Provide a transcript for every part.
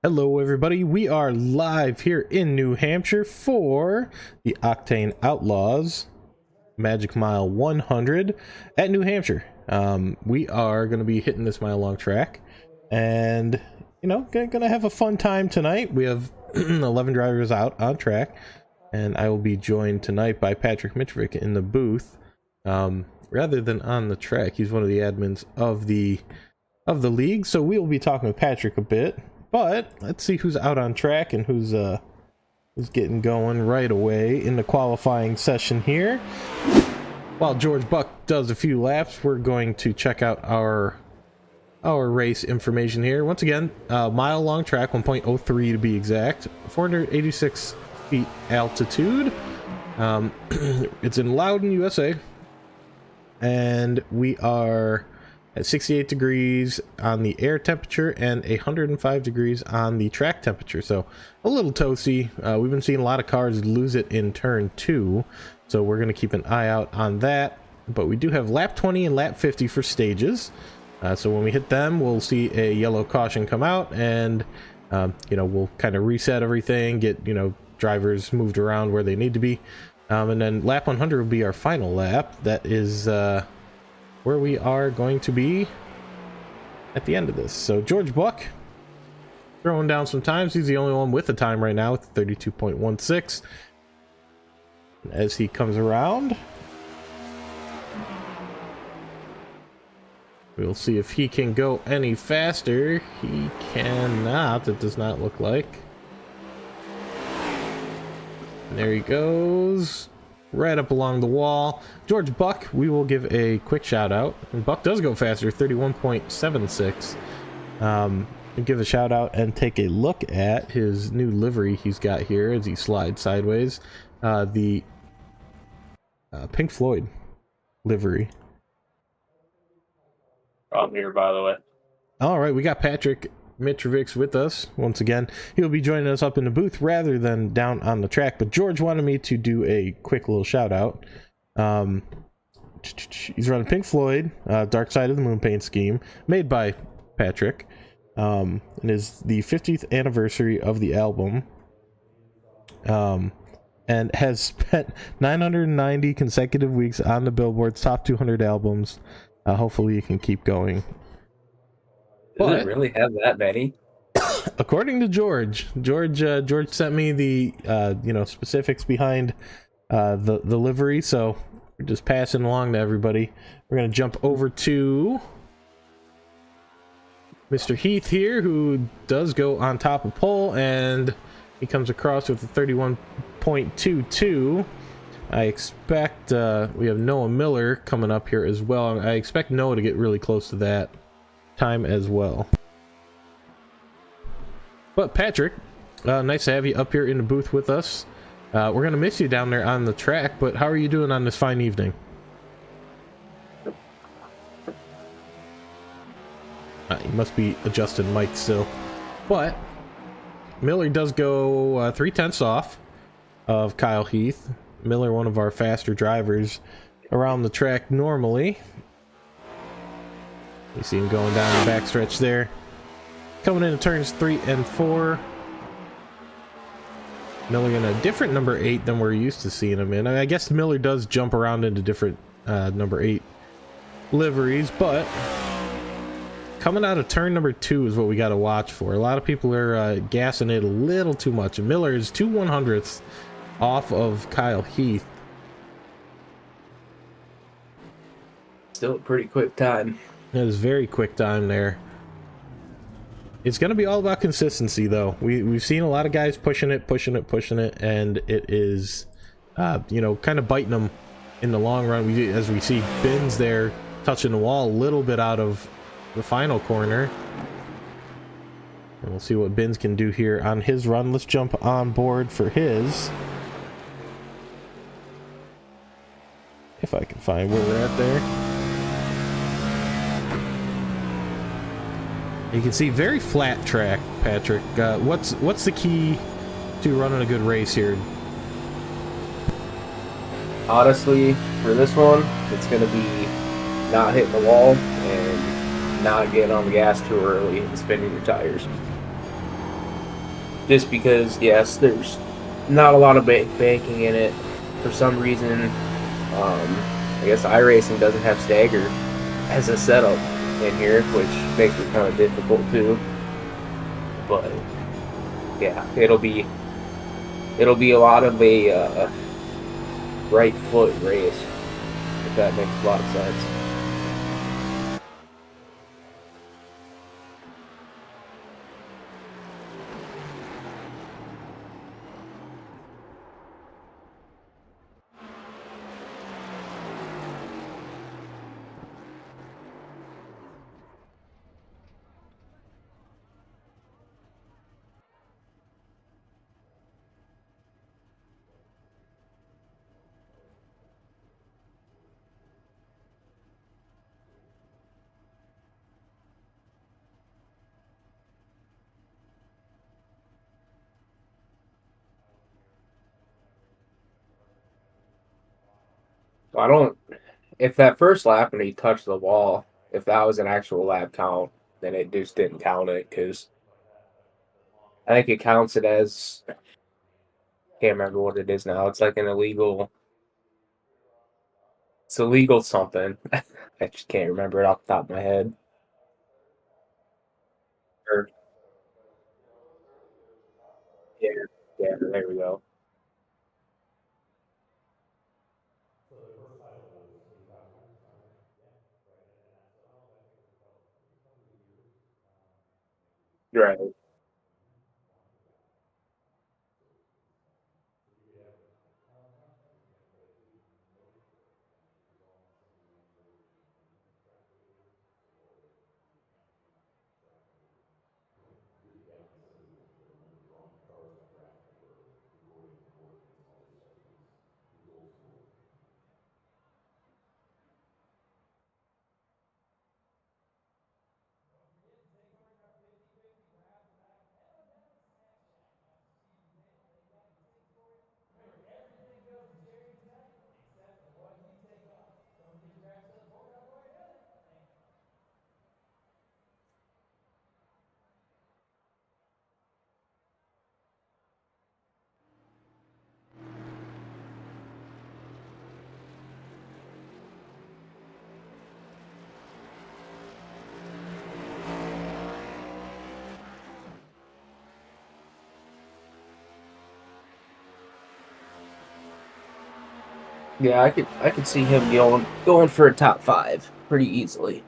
Hello everybody, we are live here in New Hampshire for the Octane Outlaws Magic Mile 100 at New Hampshire. We are going to be hitting this mile long track and, you know, gonna have a fun time tonight. We have 11 drivers out on track, and I will be joined tonight by Patrick Mitrovic in the booth rather than on the track. He's one of the admins of the league, so we'll be talking with Patrick a bit. But let's see who's out on track and who's getting going right away in the qualifying session here. While George Buck does a few laps, we're going to check out our race information here. Once again, mile long track, 1.03 to be exact, 486 feet altitude. It's in Loudon, USA, and we are at 68 degrees on the air temperature and 105 degrees on the track temperature, so a little toasty. We've been seeing a lot of cars lose it in turn 2, so we're going to keep an eye out on that. But we do have lap 20 and lap 50 for stages, so when we hit them, we'll see a yellow caution come out, and you know, we'll kind of reset everything, get, you know, drivers moved around where they need to be, and then lap 100 will be our final lap. That is where we are going to be at the end of this. So George Buck throwing down some times. He's the only one with a time right now with 32.16. As he comes around, we'll see if he can go any faster. He cannot, it does not look like. And there he goes, right up along the wall. George Buck, we will give a quick shout out. And Buck does go faster, 31.76. Give a shout out and take a look at his new livery he's got here as he slides sideways. The Pink Floyd livery. I'm here, by the way. All right, we got Patrick Mitrovic with us once again. He'll be joining us up in the booth rather than down on the track, but George wanted me to do a quick little shout out. He's running Pink Floyd, Dark Side of the Moon paint scheme, made by Patrick, and is the 50th anniversary of the album, and has spent 990 consecutive weeks on the Billboard's top 200 albums. Hopefully you can keep going. Does it really have that many? According to George sent me the you know, specifics behind the livery, so we're just passing along to everybody. We're gonna jump over to Mr. Heath here, who does go on top of pole, and he comes across with a 31.22. I expect we have Noah Miller coming up here as well. I expect Noah to get really close to that time as well. But Patrick, nice to have you up here in the booth with us. We're gonna miss you down there on the track, but how are you doing on this fine evening? You must be adjusting mic still. But Miller does go 3/10 off of Kyle Heath. Miller, one of our faster drivers around the track normally. You see him going down the backstretch there. Coming into turns 3 and 4. Miller in a different number 8 than we're used to seeing him in. I guess Miller does jump around into different number 8 liveries, but coming out of turn number 2 is what we got to watch for. A lot of people are gassing it a little too much. And Miller is 2/100ths off of Kyle Heath. Still a pretty quick time. That is very quick time there. It's going to be all about consistency, though. We've seen a lot of guys pushing it, and it is, you know, kind of biting them in the long run. As we see Bins there touching the wall a little bit out of the final corner. And we'll see what Bins can do here on his run. Let's jump on board for his. If I can find where we're at there. You can see very flat track, Patrick. What's the key to running a good race here? Honestly, for this one, it's going to be not hitting the wall and not getting on the gas too early and spinning your tires. just because, yes, there's not a lot of banking in it for some reason. I guess iRacing doesn't have stagger as a setup in here, which makes it kind of difficult too. But yeah, it'll be a lot of a right foot race, if that makes a lot of sense. I don't. If that first lap and he touched the wall, if that was an actual lap count, then it just didn't count it because I think it counts it as, can't remember what it is now. It's like an illegal. It's illegal something. I just can't remember it off the top of my head. Or, yeah, yeah. There we go. Right. Yeah, I could see him going for a top five pretty easily.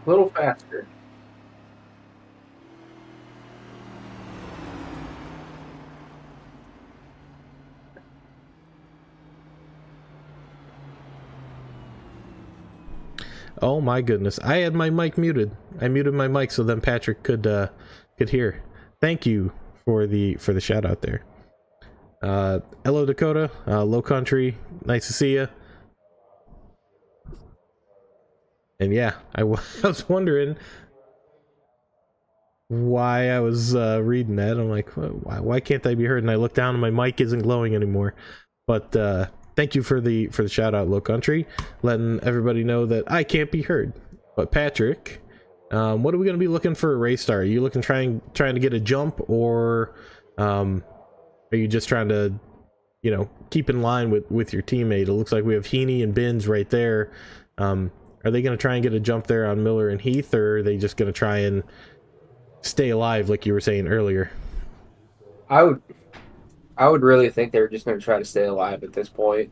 A little faster. Oh my goodness. I had my mic muted. I muted my mic so then Patrick could hear. Thank you for the shout out there. Hello Dakota, Low Country, nice to see you. And yeah, I was wondering why I was reading that. I'm like, why can't I be heard? And I look down and my mic isn't glowing anymore. But thank you for the shout out, Low Country, letting everybody know that I can't be heard. But Patrick, What are we going to be looking for a race start? Are you looking trying to get a jump, or are you just trying to, you know, keep in line with your teammate? It looks like we have Heaney and Binns right there. Are they going to try and get a jump there on Miller and Heath, or are they just going to try and stay alive like you were saying earlier? I would really think they're just going to try to stay alive at this point,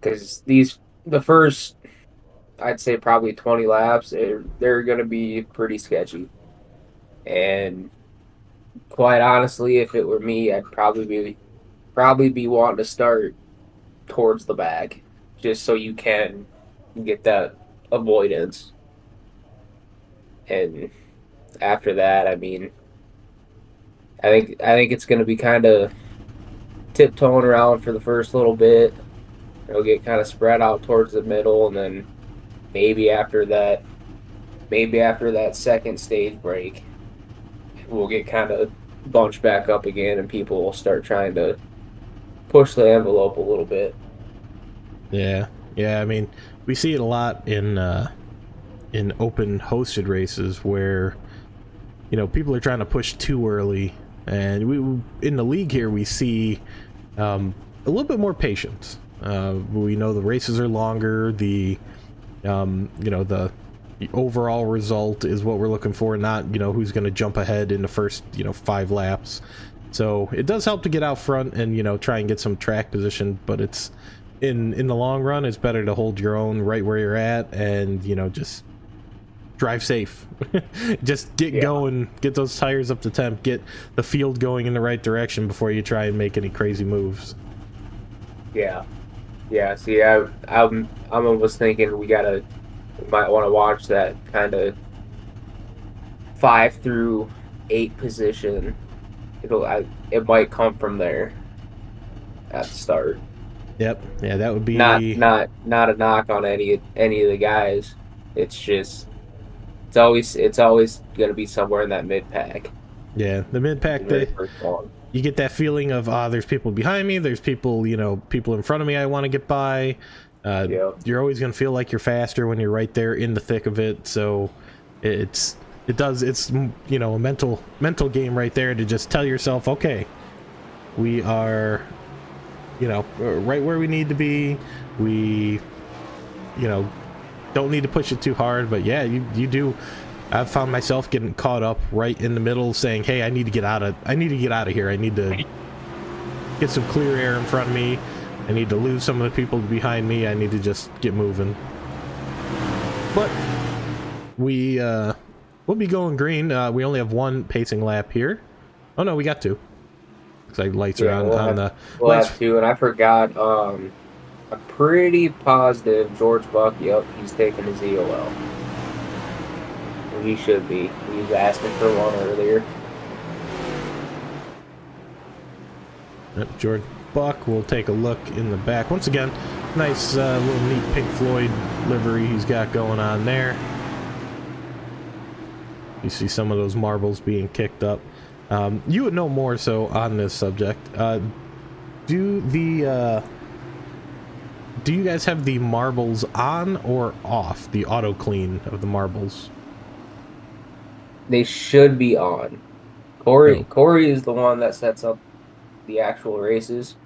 because the first, I'd say probably 20 laps, they're going to be pretty sketchy. And quite honestly, if it were me, I'd probably be wanting to start towards the back, just so you can get that avoidance. And after that, I mean, I think it's going to be kind of tiptoeing around for the first little bit. It'll get kind of spread out towards the middle, and then maybe after that second stage break, we'll get kind of bunched back up again, and people will start trying to push the envelope a little bit. Yeah, I mean, we see it a lot in open hosted races where, you know, people are trying to push too early, and in the league here we see a little bit more patience. We know the races are longer. The you know, the overall result is what we're looking for, not, you know, who's going to jump ahead in the first, you know, 5 laps. So it does help to get out front and, you know, try and get some track position, but it's in the long run, it's better to hold your own right where you're at and, you know, just drive safe. Just get going, get those tires up to temp, get the field going in the right direction before you try and make any crazy moves. See, I'm almost thinking we might want to watch that kind of 5 through 8 position. It might come from there at the start. Yep. Yeah, that would be not a knock on any of the guys. It's just it's always going to be somewhere in that mid pack. Yeah, the mid pack. You get that feeling of there's people behind me, there's people, you know, people in front of me I want to get by. You're always going to feel like you're faster when you're right there in the thick of it. So it's you know, a mental game right there to just tell yourself, okay, we are, you know, right where we need to be. We, you know, don't need to push it too hard, but yeah, you do. I've found myself getting caught up right in the middle, saying, hey, I need to get out of here. I need to get some clear air in front of me. I need to lose some of the people behind me. I need to just get moving. But we'll be going green. We only have 1 pacing lap here. Oh no, we got 2. Looks like lights are on the. We'll have 2, and I forgot. I'm pretty positive George Buck. Yep, he's taking his EOL. He should be. He was asking for one earlier. Yep, George Buck. We'll take a look in the back. Once again, nice little neat Pink Floyd livery he's got going on there. You see some of those marbles being kicked up. You would know more so on this subject. Do you guys have the marbles on or off? The auto clean of the marbles? They should be on. Corey is the one that sets up the actual races,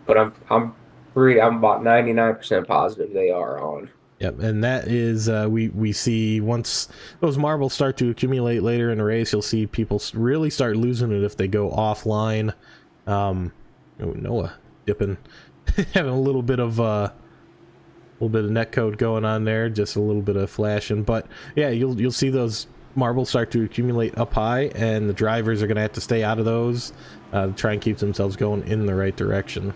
but I'm about 99% positive they are on. Yep, and that is we see once those marbles start to accumulate later in the race, you'll see people really start losing it if they go offline. Noah dipping, having a little bit of netcode going on there, just a little bit of flashing. But yeah, you'll see those marbles start to accumulate up high, and the drivers are going to have to stay out of those, try and keep themselves going in the right direction.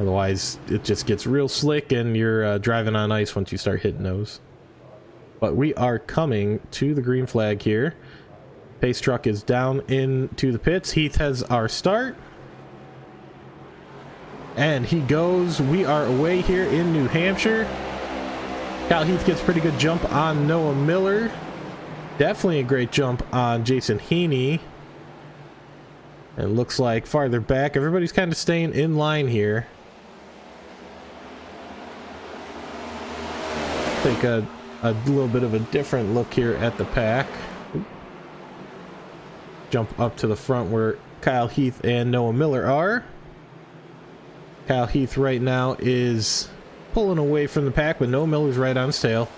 Otherwise, it just gets real slick, and you're driving on ice once you start hitting those. But we are coming to the green flag here. Pace truck is down into the pits. Heath has our start. And he goes. We are away here in New Hampshire. Kyle Heath gets a pretty good jump on Noah Miller. Definitely a great jump on Jason Heaney. And looks like farther back, everybody's kind of staying in line here. Take a a little bit of a different look here at the pack. Jump up to the front where Kyle Heath and Noah Miller are. Kyle Heath right now is pulling away from the pack, but Noah Miller's right on his tail.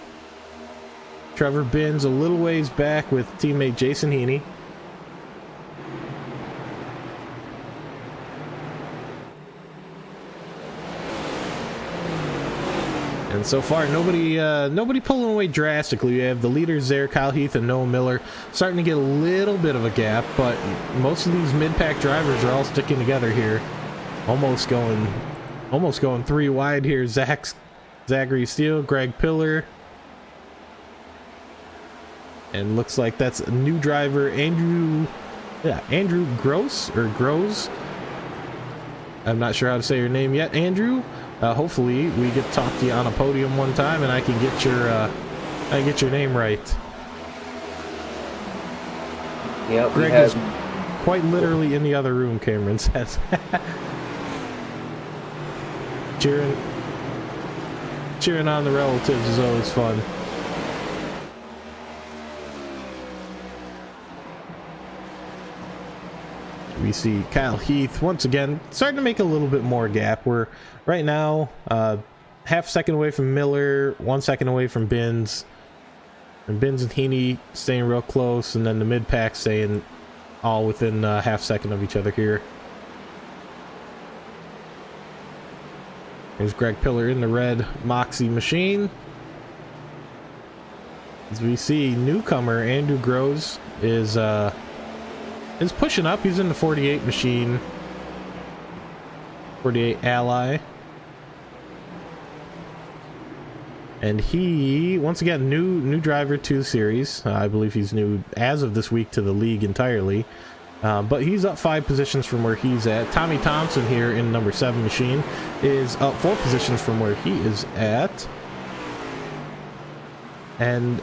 Trevor Binns a little ways back with teammate Jason Heaney. And so far, nobody pulling away drastically. We have the leaders there, Kyle Heath and Noah Miller, starting to get a little bit of a gap, but most of these mid-pack drivers are all sticking together here. Almost going 3 wide here. Zachary Steele, Greg Pillar. And looks like that's a new driver, Andrew Gross, or Gross. I'm not sure how to say your name yet, Andrew. Hopefully we get to talk to you on a podium one time and I can get your name right. Yep, Greg is quite literally in the other room, Cameron says. cheering on the relatives is always fun. We see Kyle Heath once again starting to make a little bit more gap. We're right now half second away from Miller, 1 second away from Binns. And Binns and Heaney staying real close, and then the mid-pack staying all within half second of each other here. There's Greg Pillar in the red Moxie machine. As we see, newcomer Andrew Groves is pushing up. He's in the 48 machine. 48 Ally. And he, once again, new driver to the series. I believe he's new as of this week to the league entirely. But he's up 5 positions from where he's at. Tommy Thompson here in number 7 machine is up 4 positions from where he is at. And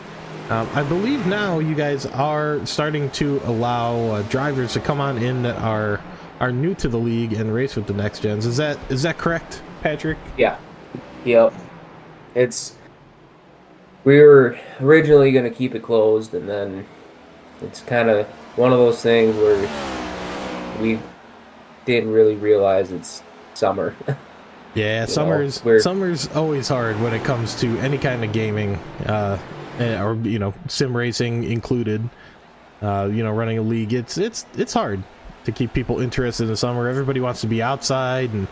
I believe now you guys are starting to allow drivers to come on in that are new to the league and race with the next gens. Is that correct, Patrick? Yeah. Yep. We were originally going to keep it closed, and then it's kind of one of those things where we didn't really realize it's summer. Yeah, summer's always hard when it comes to any kind of gaming, or sim racing included. Running a league, it's hard to keep people interested in the summer. Everybody wants to be outside, and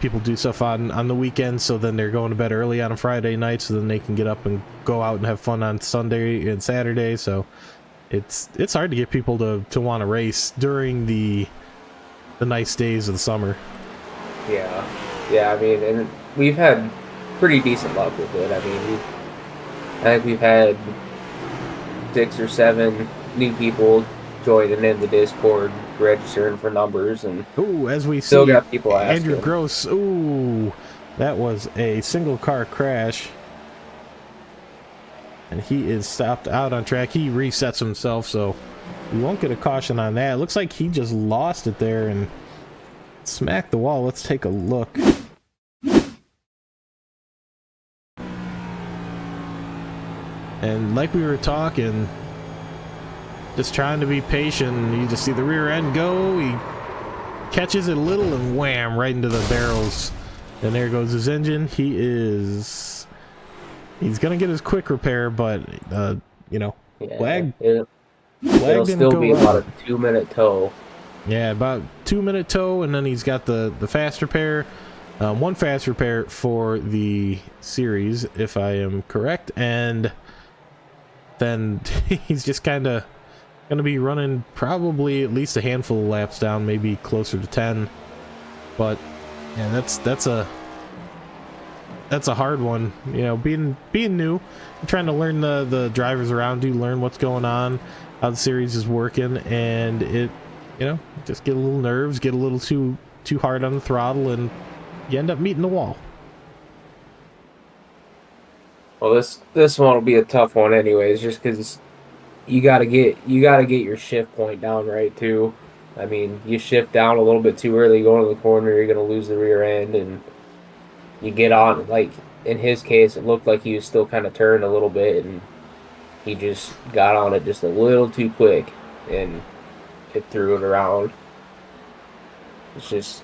people do stuff on the weekends, so then they're going to bed early on a Friday night, so then they can get up and go out and have fun on Sunday and Saturday. So it's hard to get people to want to race during the nice days of the summer. Yeah. I mean, and we've had pretty decent luck with it. I mean, I think we've had 6 or 7 new people joining in the Discord, registering for numbers, and as we still see, got people asking. Andrew Gross. That was a single car crash, and he is stopped out on track. He resets himself, so we won't get a caution on that. It looks like he just lost it there and smacked the wall. Let's take a look. And like we were talking, just trying to be patient. You just see the rear end go. He catches it a little and wham, right into the barrels. And there goes his engine. He's gonna get his quick repair, but flag it'll still be about a 2-minute tow. Yeah, about 2-minute tow, and then he's got the fast repair. 1 fast repair for the series, if I am correct, and then he's just kind of going to be running probably at least a handful of laps down, maybe closer to 10. But yeah, that's a hard one. Being new, trying to learn the drivers around you, learn what's going on, how the series is working, and it just get a little nerves, get a little too hard on the throttle, and you end up meeting the wall. Well, this one will be a tough one anyways, just because you gotta get your shift point down right too. I mean, you shift down a little bit too early going to the corner, you're gonna lose the rear end, and you get on, like in his case, it looked like he was still kind of turned a little bit, and he just got on it just a little too quick, and it threw it around. It's just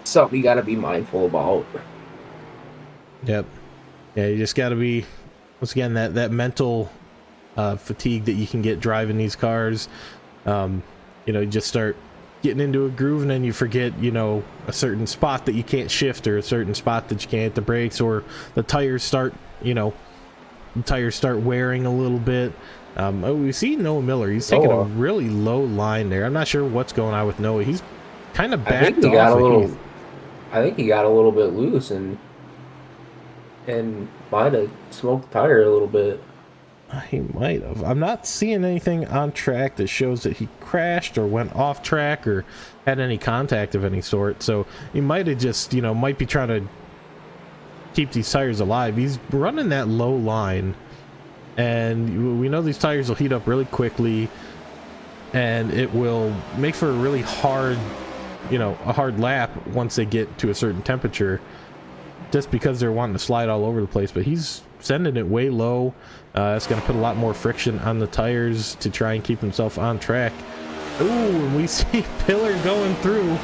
something you got to be mindful about. Yep. Yeah, you just got to be, once again, that mental fatigue that you can get driving these cars. You just start getting into a groove, and then you forget, a certain spot that you can't shift, or a certain spot that you can't hit the brakes, or the tires start wearing a little bit. We see Noah Miller. He's taking a really low line there. I'm not sure what's going on with Noah. He's kind of backed off. I think he got a little bit loose and might have smoked the tire a little bit. He might have. I'm not seeing anything on track that shows that he crashed or went off track or had any contact of any sort. So he might have just, might be trying to keep these tires alive. He's running that low line, and we know these tires will heat up really quickly, and it will make for a really hard, a hard lap once they get to a certain temperature, just because they're wanting to slide all over the place. But he's sending it way low. It's going to put a lot more friction on the tires to try and keep himself on track. Ooh, and we see Pillar going through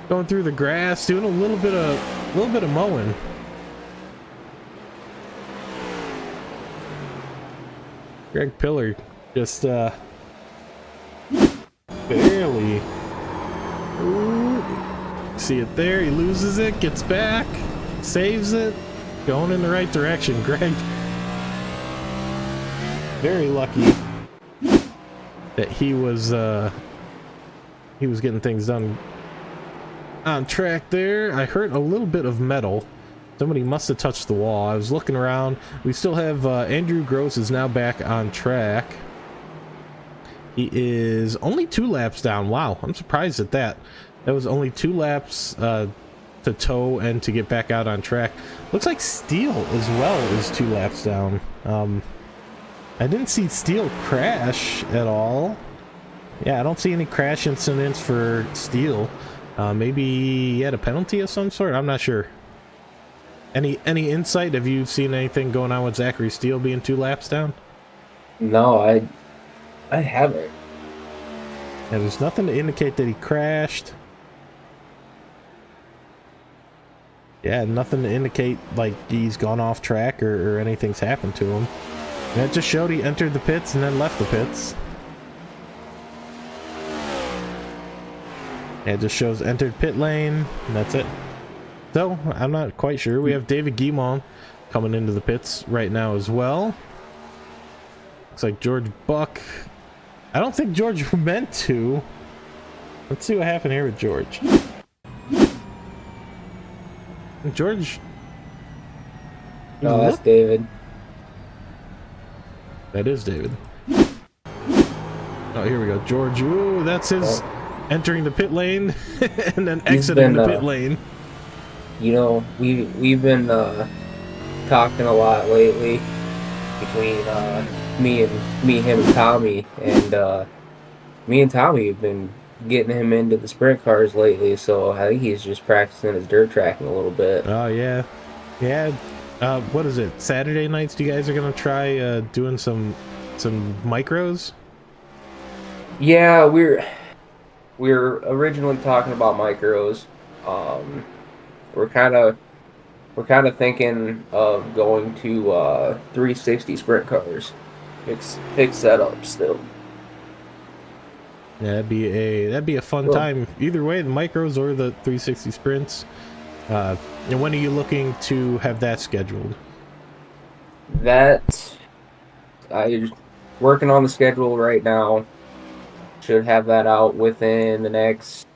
the grass, doing a little bit of mowing. Greg Pillar just barely. Ooh, see it there. He loses it, gets back, saves it, going in the right direction. Greg, very lucky that he was getting things done on track there. I heard a little bit of metal. Somebody must have touched the wall. I was looking around. We still have Andrew Gross is now back on track. He is only 2 laps down. Wow, I'm surprised at that. That was only 2 laps to tow and to get back out on track. Looks like Steele as well is 2 laps down. I didn't see Steele crash at all. Yeah, I don't see any crash incidents for Steele. Maybe he had a penalty of some sort. I'm not sure. Any insight? Have you seen anything going on with Zachary Steele being 2 laps down? No, I haven't. Yeah, there's nothing to indicate that he crashed. Yeah, nothing to indicate like he's gone off track or anything's happened to him. And it just showed he entered the pits and then left the pits. Yeah, it just shows entered pit lane, and that's it. So, I'm not quite sure. We have David Guimond coming into the pits right now as well. Looks like George Buck. I don't think George meant to. Let's see what happened here with George. George. No, that's David. That is David. Oh, here we go. George. Ooh, that's his entering the pit lane and then exiting the pit lane. We've been talking a lot lately between me, him, and Tommy, and me and Tommy have been getting him into the sprint cars lately. So I think he's just practicing his dirt tracking a little bit. Oh yeah. What is it? Saturday nights? You guys are gonna try doing some micros? Yeah, we're originally talking about micros. We're kind of thinking of going to 360 sprint cars. Fixed setup still. Yeah, that'd be a fun time. Either way, the micros or the 360 sprints. And when are you looking to have that scheduled? I'm working on the schedule right now. Should have that out within the next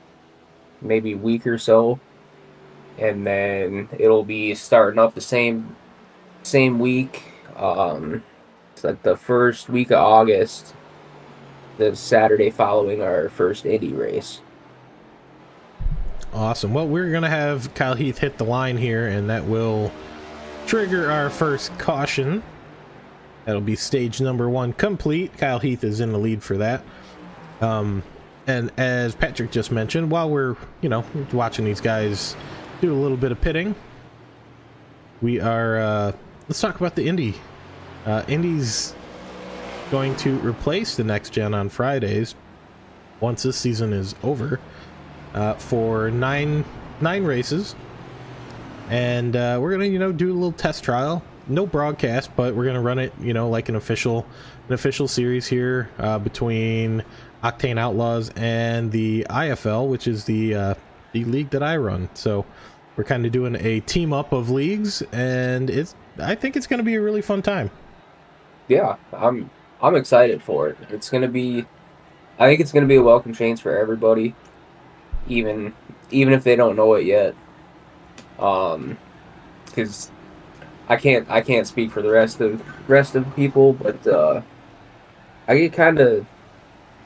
maybe week or so. And then it'll be starting up the same week. It's like the first week of August, the Saturday following our first Indy race. Awesome. Well, we're going to have Kyle Heath hit the line here, and that will trigger our first caution. That'll be stage number 1 complete. Kyle Heath is in the lead for that. And as Patrick just mentioned, while we're, watching these guys do a little bit of pitting. We are, let's talk about the Indy. Indy's going to replace the next gen on Fridays once this season is over, for nine races. And we're gonna, do a little test trial. No broadcast, but we're gonna run it, like an official series here, between Octane Outlaws and the IFL, which is the league that I run. So we're kind of doing a team up of leagues, and I think it's gonna be a really fun time. Yeah, I'm excited for it. I think it's gonna be a welcome change for everybody, even if they don't know it yet. Because I can't speak for the rest of people, but I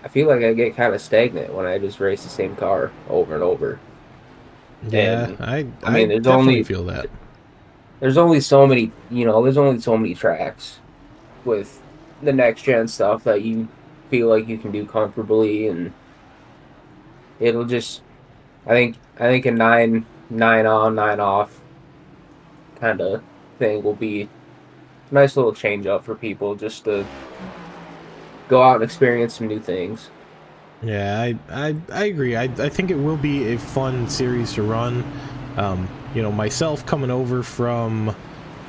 feel like I get kind of stagnant when I just race the same car over and over. Yeah, And, I mean, definitely feel that. There's only so many tracks with the next gen stuff that you feel like you can do comfortably, and it'll just, I think a 9 on 9 off kind of thing will be a nice little change up for people, just to go out and experience some new things. Yeah, I agree. I think it will be a fun series to run. Myself coming over from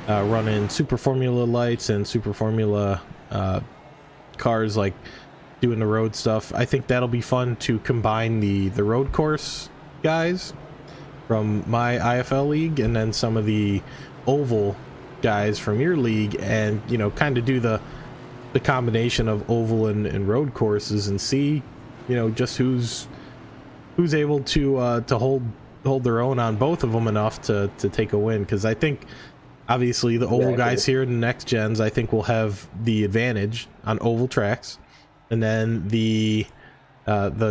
running Super Formula lights and Super Formula cars, like doing the road stuff. I think that'll be fun to combine the road course guys from my IFL league and then some of the oval guys from your league, and kind of do the combination of oval and road courses, and see just who's able to hold their own on both of them enough to take a win. Because I think obviously the oval guys here in the next gens, I think, will have the advantage on oval tracks, and then the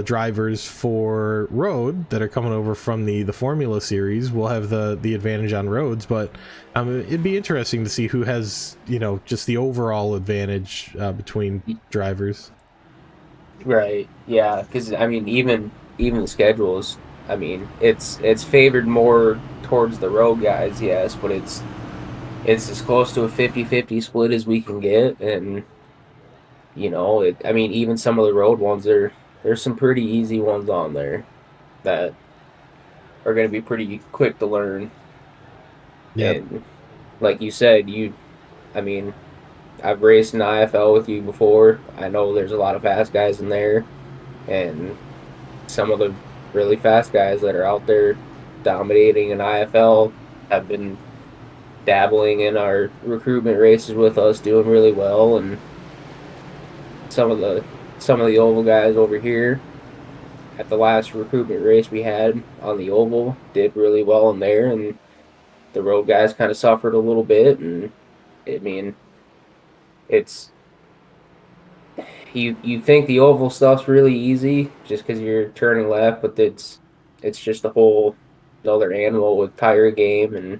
drivers for road that are coming over from the Formula series will have the advantage on roads. But it'd be interesting to see who has just the overall advantage between drivers. Right. Yeah. Because I mean, even the schedules. I mean, it's favored more towards the road guys, yes, but it's as close to a 50-50 split as we can get, and I mean, even some of the road ones there's some pretty easy ones on there that are going to be pretty quick to learn. Yeah. And like you said, I mean, I've raced an IFL with you before. I know there's a lot of fast guys in there, and some of the really fast guys that are out there dominating an IFL have been dabbling in our recruitment races with us, doing really well. And some of the oval guys over here at the last recruitment race we had on the oval did really well in there, and the road guys kind of suffered a little bit. And I mean, it's you think the oval stuff's really easy just because you're turning left, but it's just a whole other animal with tire game, and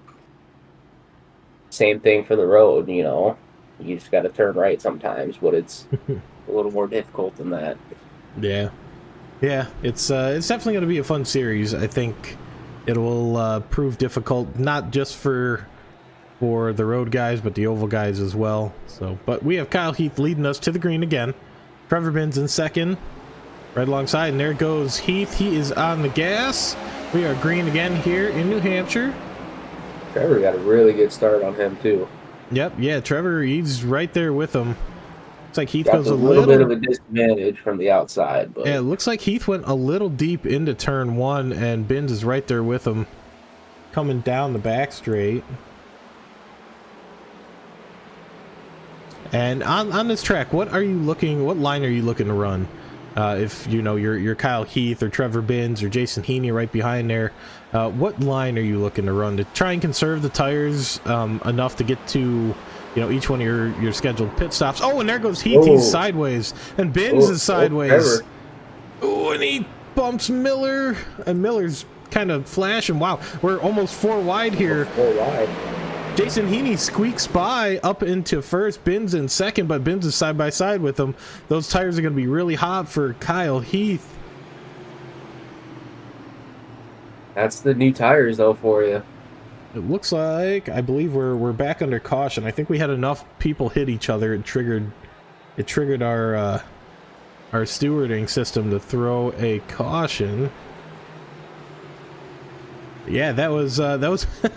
same thing for the road. You just got to turn right sometimes, but it's a little more difficult than that. Yeah, it's definitely going to be a fun series. I think it will prove difficult, not just for the road guys, but the oval guys as well. So, but we have Kyle Heath leading us to the green again. Trevor Binns in second, right alongside, and there goes Heath. He is on the gas. We are green again here in New Hampshire. Trevor got a really good start on him too. Yep, yeah, Trevor, he's right there with him. Looks like Heath got goes a little bit of a disadvantage from the outside, but yeah, it looks like Heath went a little deep into turn one, and Binns is right there with him, coming down the back straight. And on this track, what line are you looking to run? If you're Kyle Heath or Trevor Binns or Jason Heaney right behind there, what line are you looking to run to try and conserve the tires enough to get to each one of your scheduled pit stops? Oh, and there goes Heath. He's sideways, and Binns is sideways. Oh, and he bumps Miller, and Miller's kind of flashing. Wow, we're almost 4 wide here. 4 wide. Jason Heaney squeaks by up into first, Binns in second, but Binns is side by side with him. Those tires are going to be really hot for Kyle Heath. That's the new tires though for you. It looks like, I believe we're back under caution. I think we had enough people hit each other. It triggered our stewarding system to throw a caution. Yeah, that was a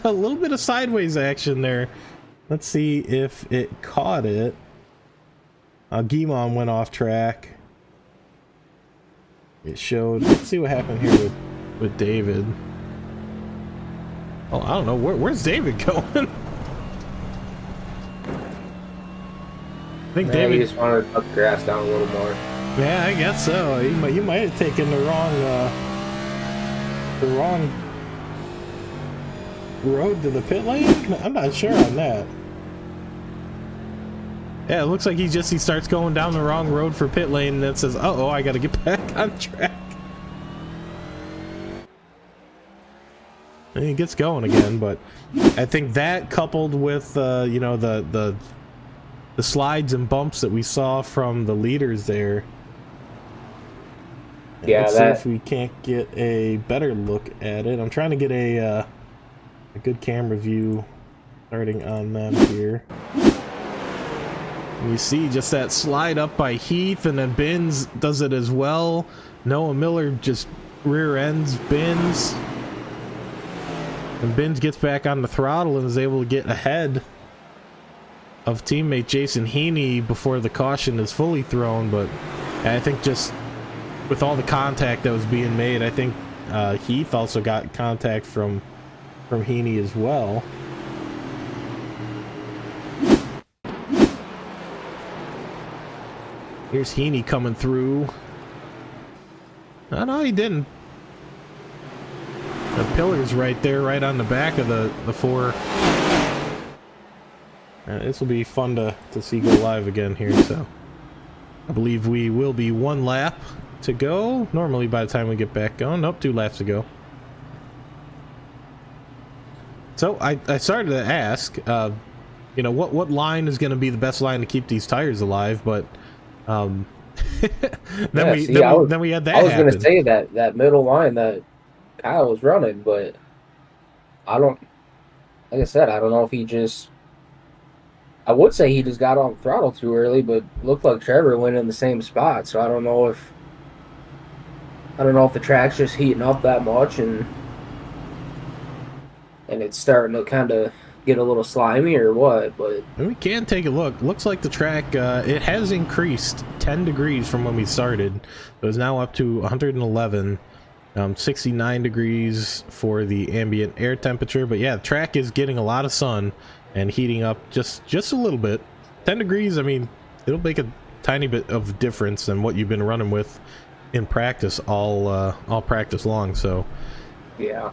little bit of sideways action there. Let's see if it caught it. Gimon went off track. It showed. Let's see what happened here with David. Oh, I don't know. Where's David going? I think David. He just wanted to cut the grass down a little more. Yeah, I guess so. You might have taken the wrong road to the pit lane. I'm not sure on that. Yeah, it looks like he starts going down the wrong road for pit lane, and then says, "Uh-oh, I got to get back on track." And he gets going again, but I think that coupled with you know, the slides and bumps that we saw from the leaders there. Yeah, let's see if we can't get a better look at it. I'm trying to get a good camera view starting on them here. And you see just that slide up by Heath, and then Binns does it as well. Noah Miller just rear ends Binns. And Binns gets back on the throttle and is able to get ahead of teammate Jason Heaney before the caution is fully thrown. But I think just with all the contact that was being made, I think Heath also got contact from Heaney as well. Here's Heaney coming through. No, he didn't. The pillar's right there, right on the back of the four. This will be fun to see go live again here, so I believe we will be 1 lap to go. Normally by the time we get back going. Nope, 2 laps to go. So I started to ask, you know, what line is going to be the best line to keep these tires alive, but then we had that. I was going to say that middle line that Kyle was running, but like I said, I don't know if he just. I would say he just got on the throttle too early, but looked like Trevor went in the same spot. So I don't know if the track's just heating up that much and it's starting to kind of get a little slimy or what. But we can take a look. Looks like the track it has increased 10 degrees from when we started. It was now up to 111. 69 degrees for the ambient air temperature. But yeah, the track is getting a lot of sun and heating up just a little bit. 10 degrees, I mean, it'll make a tiny bit of difference than what you've been running with in practice all practice long. So yeah,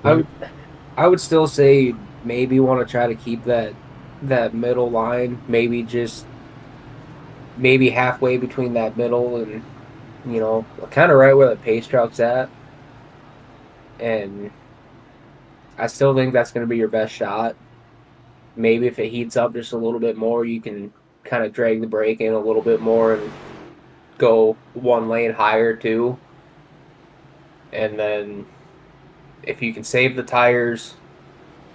I would still say maybe want to try to keep that middle line, maybe halfway between that middle and, you know, kind of right where the pace truck's at. And I still think that's going to be your best shot. Maybe if it heats up just a little bit more, you can kind of drag the brake in a little bit more and go 1 lane higher too. And then if you can save the tires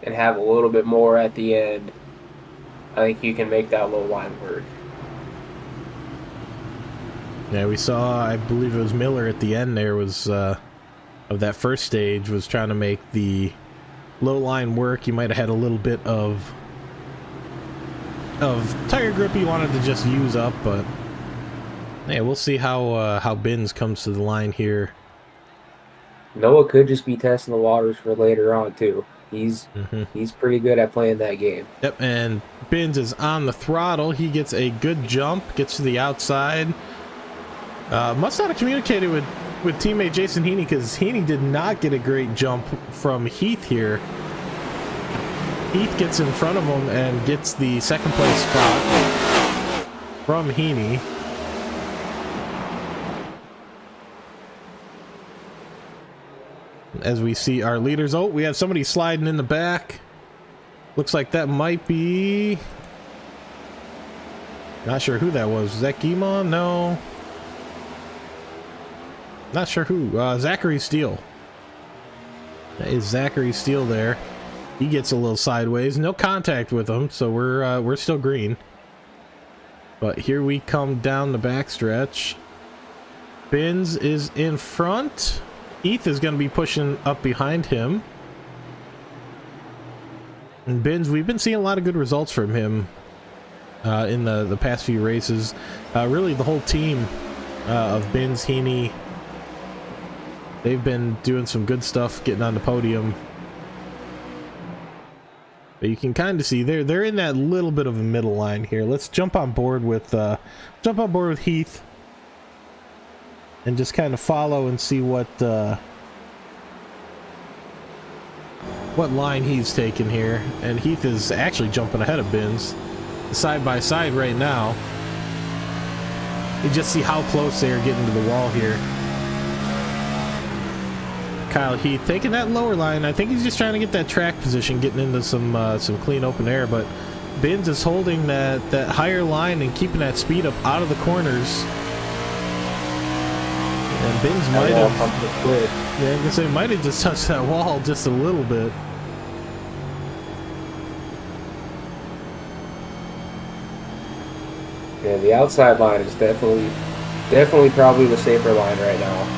and have a little bit more at the end, I think you can make that low line work. Yeah, we saw, I believe it was Miller at the end there was of that first stage was trying to make the low line work. He might have had a little bit of tire grip he wanted to just use up, but yeah, we'll see how Binns comes to the line here. Noah could just be testing the waters for later on too. He's pretty good at playing that game. Yep, and Binns is on the throttle. He gets a good jump, gets to the outside. Must not have communicated with teammate Jason Heaney, because Heaney did not get a great jump from Heath here. Heath gets in front of him and gets the second place spot from Heaney. As we see our leaders, oh, we have somebody sliding in the back. Looks like that might be, not sure who that was. Was that Gimon? No. Not sure who. Zachary Steele. That is Zachary Steele there. He gets a little sideways. No contact with him, so we're still green. But here we come down the backstretch. Benz is in front. Heath is going to be pushing up behind him. And Benz, we've been seeing a lot of good results from him in the past few races. Really, the whole team of Benz, Heaney, they've been doing some good stuff, getting on the podium. But you can kind of see they're in that little bit of a middle line here. Let's jump on board with Heath and just kind of follow and see what line he's taking here. And Heath is actually jumping ahead of Benz side by side right now. You just see how close they are getting to the wall here. Kyle Heath taking that lower line. I think he's just trying to get that track position, getting into some clean open air, but Benz is holding that higher line and keeping that speed up out of the corners. And Benz might have, yeah, I can say might have just touched that wall just a little bit. Yeah, the outside line is definitely probably the safer line right now.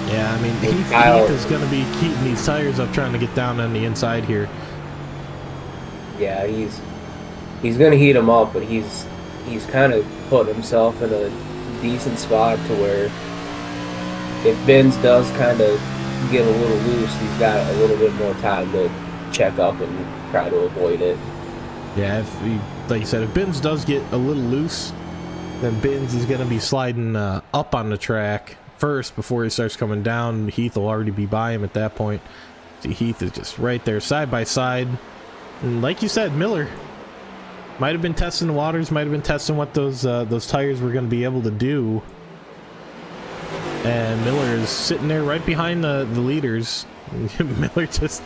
Yeah, I mean, Heath is going to be keeping these tires up, trying to get down on the inside here. Yeah, he's going to heat him up, but he's kind of put himself in a decent spot to where if Benz does kind of get a little loose, he's got a little bit more time to check up and try to avoid it. Yeah, like you said, if Benz does get a little loose, then Benz is going to be sliding up on the track first before he starts coming down. Heath will already be by him at that point. See, Heath is just right there side by side, and like you said, Miller might have been testing the waters, might have been testing what those tires were going to be able to do, and Miller is sitting there right behind the leaders. Miller just,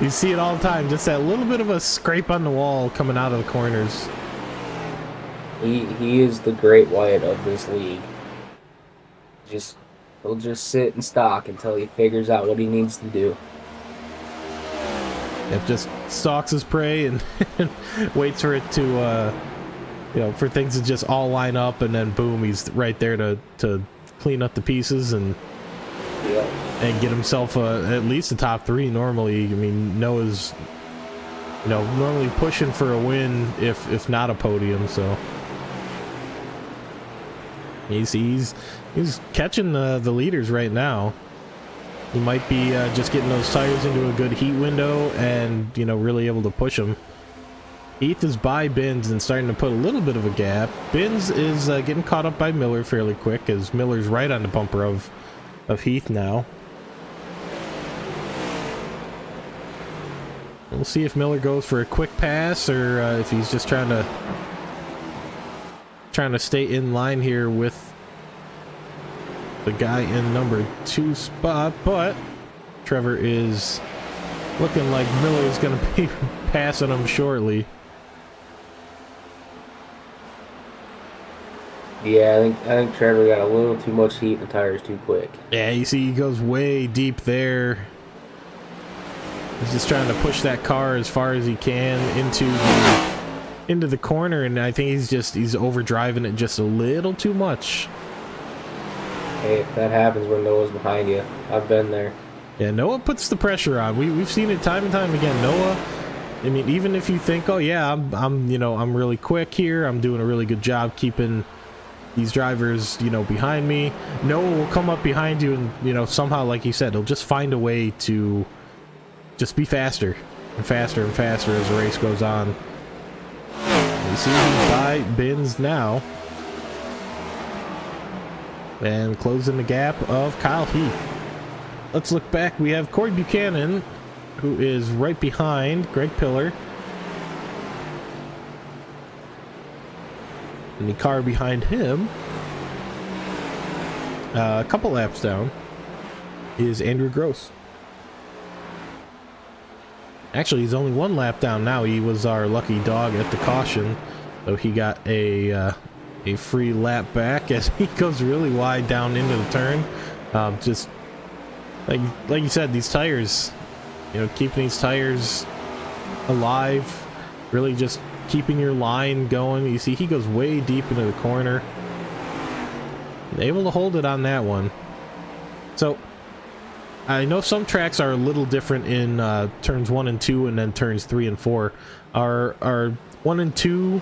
you see it all the time, just that little bit of a scrape on the wall coming out of the corners. He is the great white of this league. He'll just sit and stalk until he figures out what he needs to do. It just stalks his prey and waits for it to, for things to just all line up, and then boom, he's right there to clean up the pieces and get himself at least a top three. Normally, I mean, Noah's normally pushing for a win, if not a podium. So he's catching the leaders right now. He might be just getting those tires into a good heat window and, really able to push them. Heath is by Benz and starting to put a little bit of a gap. Benz is getting caught up by Miller fairly quick, as Miller's right on the bumper of Heath now. We'll see if Miller goes for a quick pass or if he's just trying to stay in line here with the guy in number 2 spot, but Trevor is looking like Miller is going to be passing him shortly. Yeah, I think Trevor got a little too much heat in the tires too quick. Yeah, you see he goes way deep there. He's just trying to push that car as far as he can into the corner, and I think he's overdriving it just a little too much. Hey, that happens when Noah's behind you. I've been there. Yeah, Noah puts the pressure on. We've seen it time and time again. Noah, I mean, even if you think, oh yeah, I'm really quick here, I'm doing a really good job keeping these drivers, behind me, Noah will come up behind you and, somehow, like you said, he'll just find a way to just be faster and faster and faster as the race goes on. You see he's by Benz now. And closing the gap of Kyle Heath. Let's look back. We have Corey Buchanan, who is right behind Greg Pillar. And the car behind him, a couple laps down, is Andrew Gross. Actually, he's only one lap down now. He was our lucky dog at the caution, so he got a free lap back as he goes really wide down into the turn. Just like you said, these tires, You know, keeping these tires alive, really just keeping your line going. You see, he goes way deep into the corner. Able to hold it on that one. So, I know some tracks are a little different in turns 1 and 2 and then turns 3 and 4. Are 1 and 2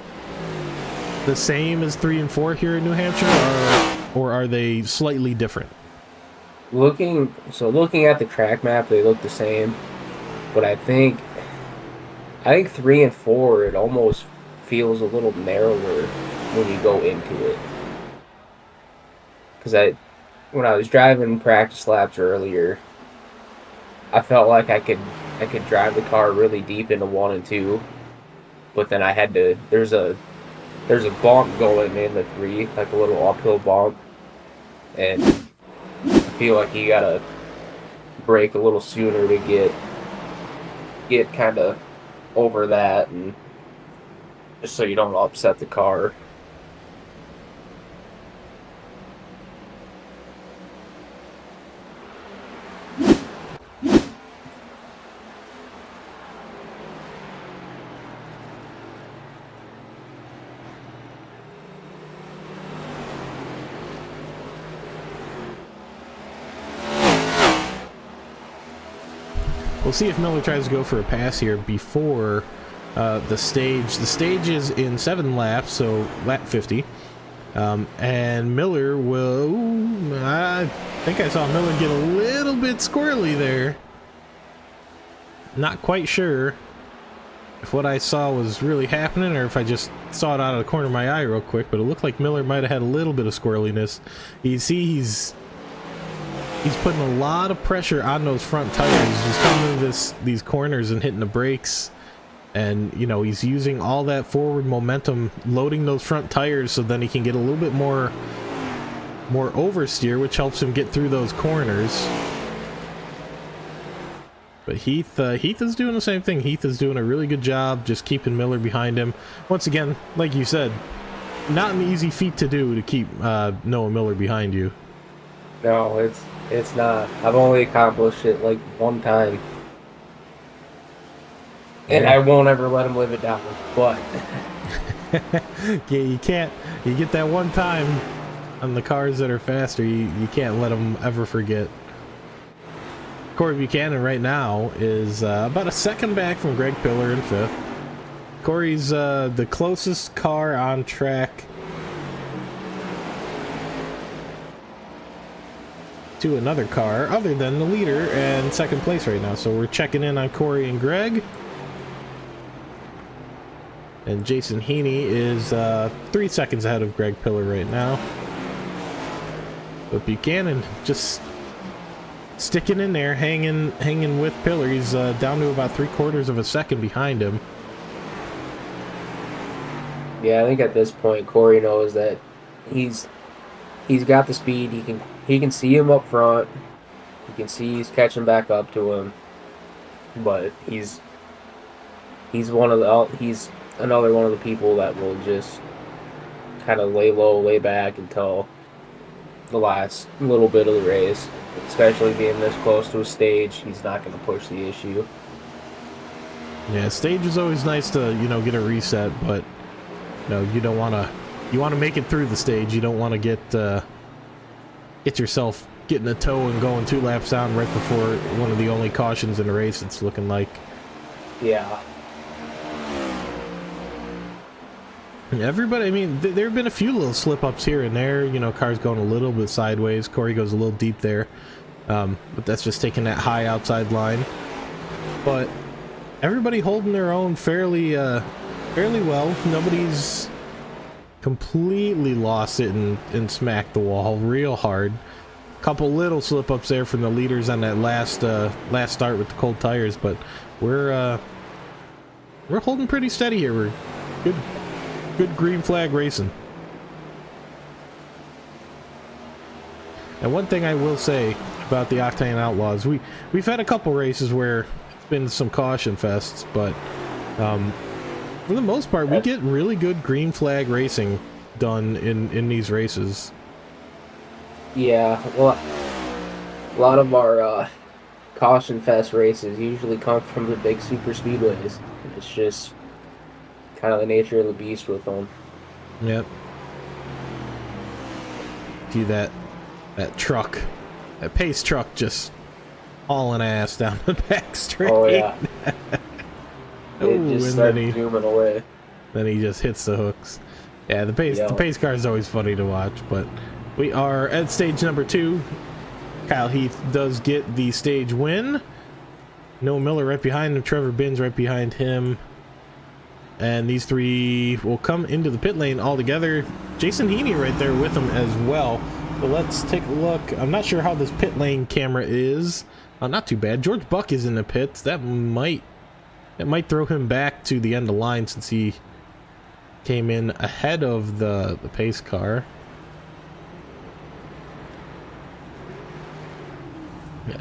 the same as 3 and 4 here in New Hampshire, or are they slightly different? Looking at the track map, they look the same, but I think 3 and 4, it almost feels a little narrower when you go into it. Because when I was driving practice laps earlier, I felt like I could drive the car really deep into 1 and 2, but then I had to. There's a bump going into 3, like a little uphill bump, and I feel like you gotta brake a little sooner to get kind of over that, and just so you don't upset the car. We'll see if Miller tries to go for a pass here before the stage. The stage is in 7 laps, so lap 50. And Miller will... I think I saw Miller get a little bit squirrely there. Not quite sure if what I saw was really happening or if I just saw it out of the corner of my eye real quick, but it looked like Miller might have had a little bit of squirreliness. You see he's putting a lot of pressure on those front tires, just coming into these corners and hitting the brakes. And, you know, he's using all that forward momentum, loading those front tires so then he can get a little bit more oversteer, which helps him get through those corners. But Heath is doing the same thing. Heath is doing a really good job just keeping Miller behind him. Once again, like you said, not an easy feat to do to keep Noah Miller behind you. No, it's not. I've only accomplished it like 1 time. And Yeah. I won't ever let him live it down. But yeah, you can't. You get that 1 time on the cars that are faster. You can't let them ever forget. Corey Buchanan right now is about a second back from Greg Pillar in 5th. Corey's the closest car on track to another car other than the leader and 2nd place right now. So we're checking in on Corey and Greg. And Jason Heaney is 3 seconds ahead of Greg Pillar right now. But Buchanan just sticking in there, hanging with Pillar. He's down to about 3/4 of a second behind him. yeah, I think at this point Corey knows that he's got the speed. He can see him up front. You can see he's catching back up to him. But he's another one of the people that will just kind of lay low, lay back until the last little bit of the race. Especially being this close to a stage, he's not going to push the issue. Yeah, stage is always nice to, you know, get a reset, but no, you don't want to. You want to make it through the stage. You don't want to get yourself getting a toe and going 2 laps down right before one of the only cautions in the race. It's looking like. Yeah. Everybody, I mean, there have been a few little slip-ups here and there. You know, cars going a little bit sideways. Corey goes a little deep there. But that's just taking that high outside line. But everybody holding their own fairly well. Nobody's completely lost it and smacked the wall real hard. Couple little slip-ups there from the leaders on that last start with the cold tires. But we're holding pretty steady here. We're good green flag racing. And one thing I will say about the Octane Outlaws, we've had a couple races where it's been some caution fests, but for the most part, we get really good green flag racing done in these races. Yeah, well, a lot of our caution fest races usually come from the big super speedways. It's just kind of the nature of the beast with them. Yep. See that truck, that pace truck just hauling ass down the back straight. Oh yeah. Ooh, It just started zooming away. Then he just hits the hooks. Yeah, the pace car is always funny to watch. But we are at stage number 2. Kyle Heath does get the stage win. Noah Miller right behind him. Trevor Binns right behind him. And these three will come into the pit lane all together. Jason Heaney right there with them as well. So let's take a look. I'm not sure how this pit lane camera is. Not too bad. George Buck is in the pits. That might throw him back to the end of line since he came in ahead of the pace car.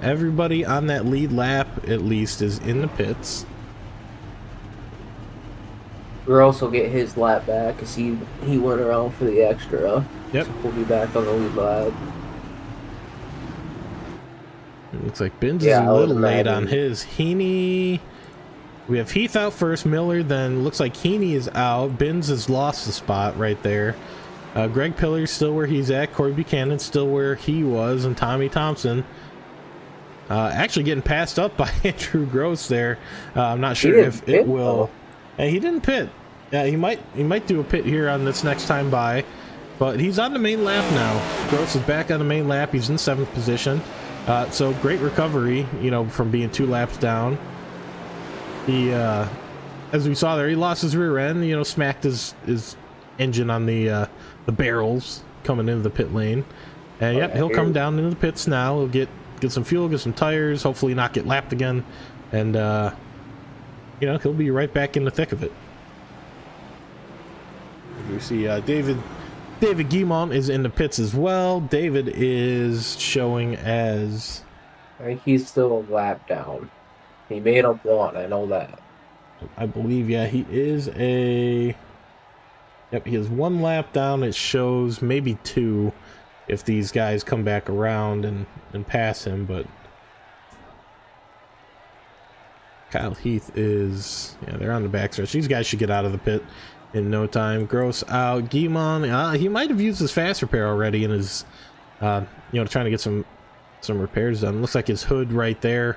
Everybody on that lead lap at least is in the pits. Gross will get his lap back because he went around for the extra. Yep. So we'll be back on the lead lap. It looks like Binns is a little late on his. Heaney. We have Heath out first, Miller, then looks like Heaney is out. Binns has lost the spot right there. Greg Pillar's still where he's at. Corey Buchanan still where he was. And Tommy Thompson actually getting passed up by Andrew Gross there. I'm not sure if it will. He didn't pit. He might do a pit here on this next time by. But he's on the main lap now. Gross is back on the main lap. He's in 7th position. So great recovery, from being 2 laps down. He, as we saw there, he lost his rear end, smacked his engine on the barrels coming into the pit lane. And yep, he'll come down into the pits now. He'll get some fuel, get some tires, hopefully not get lapped again. And, he'll be right back in the thick of it. You see David Guimont is in the pits as well. David is showing as... I think he's still a lap down. He made up 1, I know that. I believe, yeah, he is a... Yep, he has 1 lap down. It shows maybe 2 if these guys come back around and pass him, but... Kyle Heath is... Yeah, they're on the backstretch. These guys should get out of the pit in no time. Gross out. Guimont, he might have used his fast repair already and is, trying to get some repairs done. Looks like his hood right there,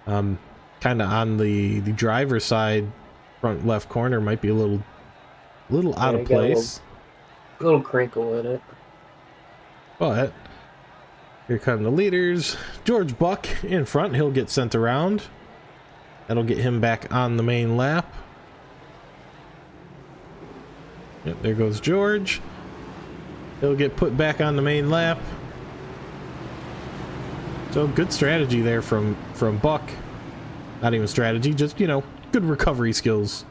kind of on the driver's side, front left corner, might be a little out of place. A little crinkle in it. But here come the leaders. George Buck in front. He'll get sent around. That'll get him back on the main lap. Yep, there goes George. He'll get put back on the main lap. So good strategy there from Buck. Not even strategy, just, good recovery skills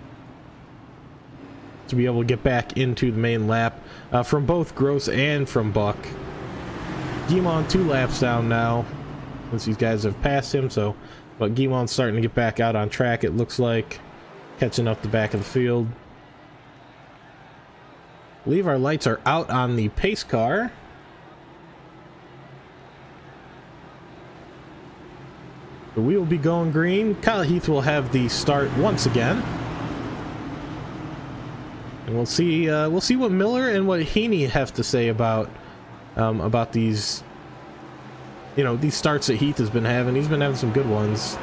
to be able to get back into the main lap from both Gross and from Buck. Guimont 2 laps down now since these guys have passed him, but Guimont's starting to get back out on track, it looks like, catching up the back of the field. I believe our lights are out on the pace car. So we will be going green. Kyle Heath will have the start once again. And we'll see what Miller and what Heaney have to say about these, these starts that Heath has been having. He's been having some good ones.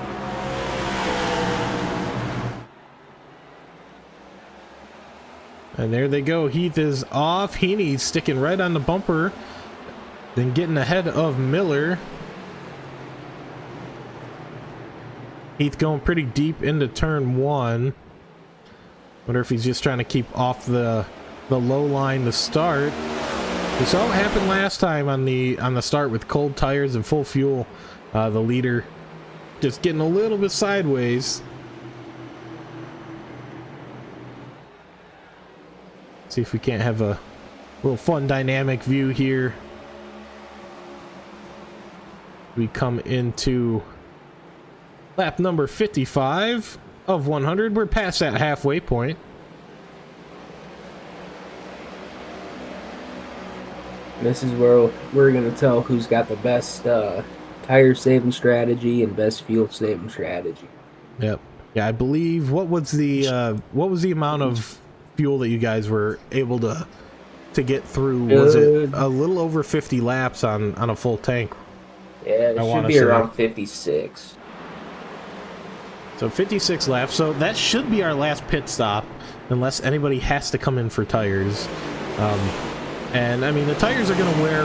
And there they go. Heath is off. Heaney's sticking right on the bumper, then getting ahead of Miller. Heath going pretty deep into turn 1. Wonder if he's just trying to keep off the low line to start. We saw what happened last time on the start with cold tires and full fuel. The leader just getting a little bit sideways. See if we can't have a little fun dynamic view here. We come into lap number 55 of 100. We're past that halfway point. This is where we're going to tell who's got the best tire saving strategy and best fuel saving strategy. Yep. Yeah, I believe what was the amount of fuel that you guys were able to get through? Was it a little over 50 laps on a full tank? Yeah, it should be around 56. So 56 laps. So that should be our last pit stop, unless anybody has to come in for tires. And I mean, the tires are going to wear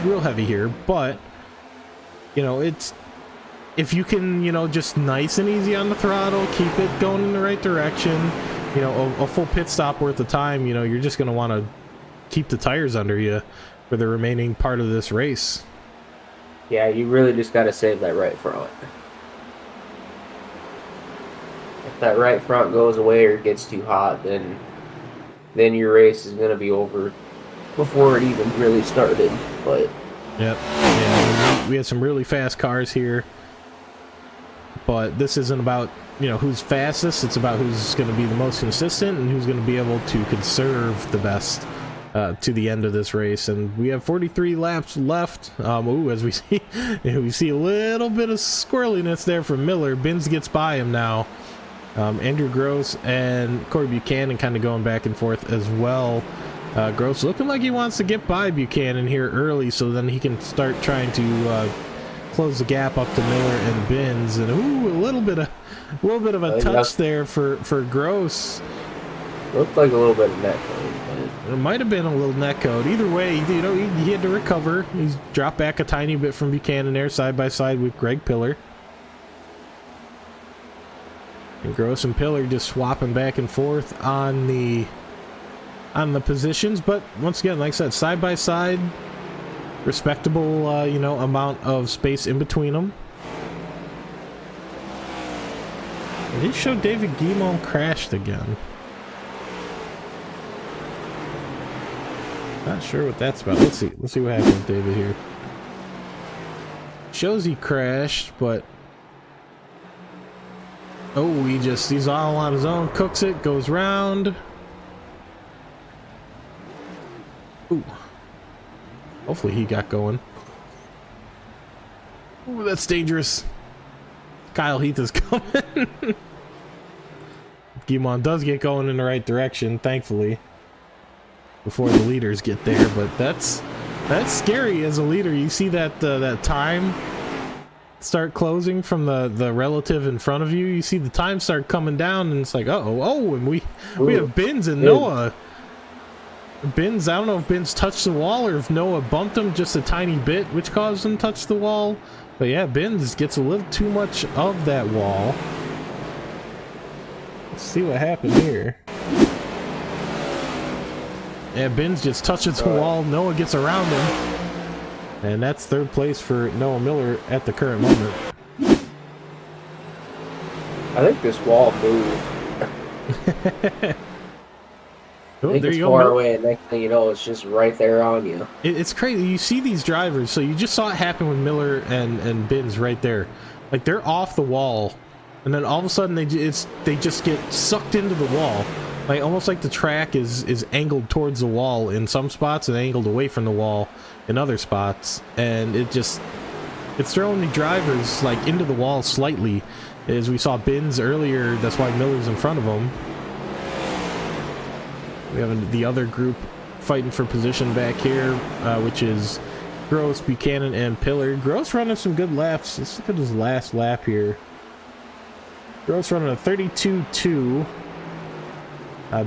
real heavy here, but you know, it's, if you can, you know, just nice and easy on the throttle, keep it going in the right direction, you know, a full pit stop worth of time, you know, you're just going to want to keep the tires under you for the remaining part of this race. Yeah, you really just got to save that right front. If that right front goes away or gets too hot, then your race is going to be over before it even really started. But yep, yeah, we had some really fast cars here, but this isn't about, you know, who's fastest. It's about who's going to be the most consistent and who's going to be able to conserve the best to the end of this race. And we have 43 laps left. As we see, we see a little bit of squirreliness there from Miller. Binns gets by him now. Andrew Gross and Corey Buchanan kind of going back and forth as well. Gross looking like he wants to get by Buchanan here early, so then he can start trying to close the gap up to Miller and Binns. And a little bit of a touch there for Gross. Looked like a little bit of net code. It might have been a little net code. Either way, you know, he had to recover. He's dropped back a tiny bit from Buchanan there, side by side with Greg Pillar. And Gross and Pillar just swapping back and forth on the positions, but once again, like I said, side by side, respectable, you know, amount of space in between them. And it showed David Guimond crashed again. Not sure what that's about. Let's see what happened with David here. Shows he crashed, but oh, he's all on his own, cooks it, goes round. Ooh. Hopefully he got going. Ooh, that's dangerous. Kyle Heath is coming. Guimond does get going in the right direction, thankfully, before the leaders get there. But that's scary as a leader. You see that that time start closing from the relative in front of you. You see the time start coming down, and it's like, and we have Binns and Noah. Binns, I don't know if Binns touched the wall or if Noah bumped him just a tiny bit, which caused him to touch the wall. But yeah, Binns gets a little too much of that wall. Let's see what happened here. Yeah, Binns just touches the wall. Noah gets around him. And that's third place for Noah Miller at the current moment. I think this wall moved. Oh, I think it's far away, and next thing you know, it's just right there on you. It's crazy. You see these drivers, so you just saw it happen with Miller and Binns right there. Like, they're off the wall, and then all of a sudden they just get sucked into the wall. Like, almost like the track is angled towards the wall in some spots and angled away from the wall in other spots. And it's throwing the drivers, like, into the wall slightly. As we saw Binns earlier, that's why Miller's in front of him. We have the other group fighting for position back here, which is Gross, Buchanan, and Pillar. Gross running some good laps. Let's look at his last lap here. Gross running a 32.2.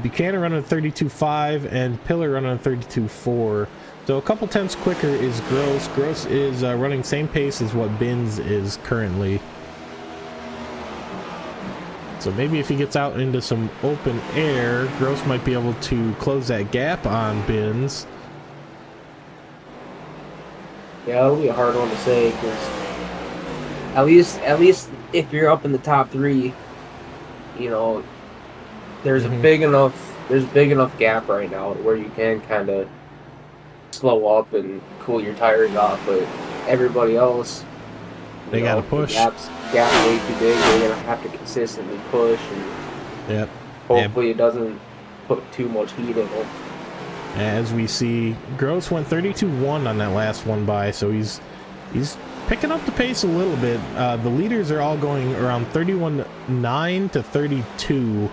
Buchanan running a 32.5, and Pillar running a 32.4. So a couple tenths quicker is Gross. Gross is running same pace as what Binns is currently. So maybe if he gets out into some open air, Gross might be able to close that gap on Binns. Yeah, it'll be a hard one to say, because at least if you're up in the top three, you know, there's a big enough gap right now where you can kind of slow up and cool your tires off. But everybody else, they got to push. Gap way too big. They're gonna have to consistently push, and hopefully it doesn't put too much heat in it. As we see, Gross went 32.1 on that last one by, so he's picking up the pace a little bit. The leaders are all going around 31.9 to 32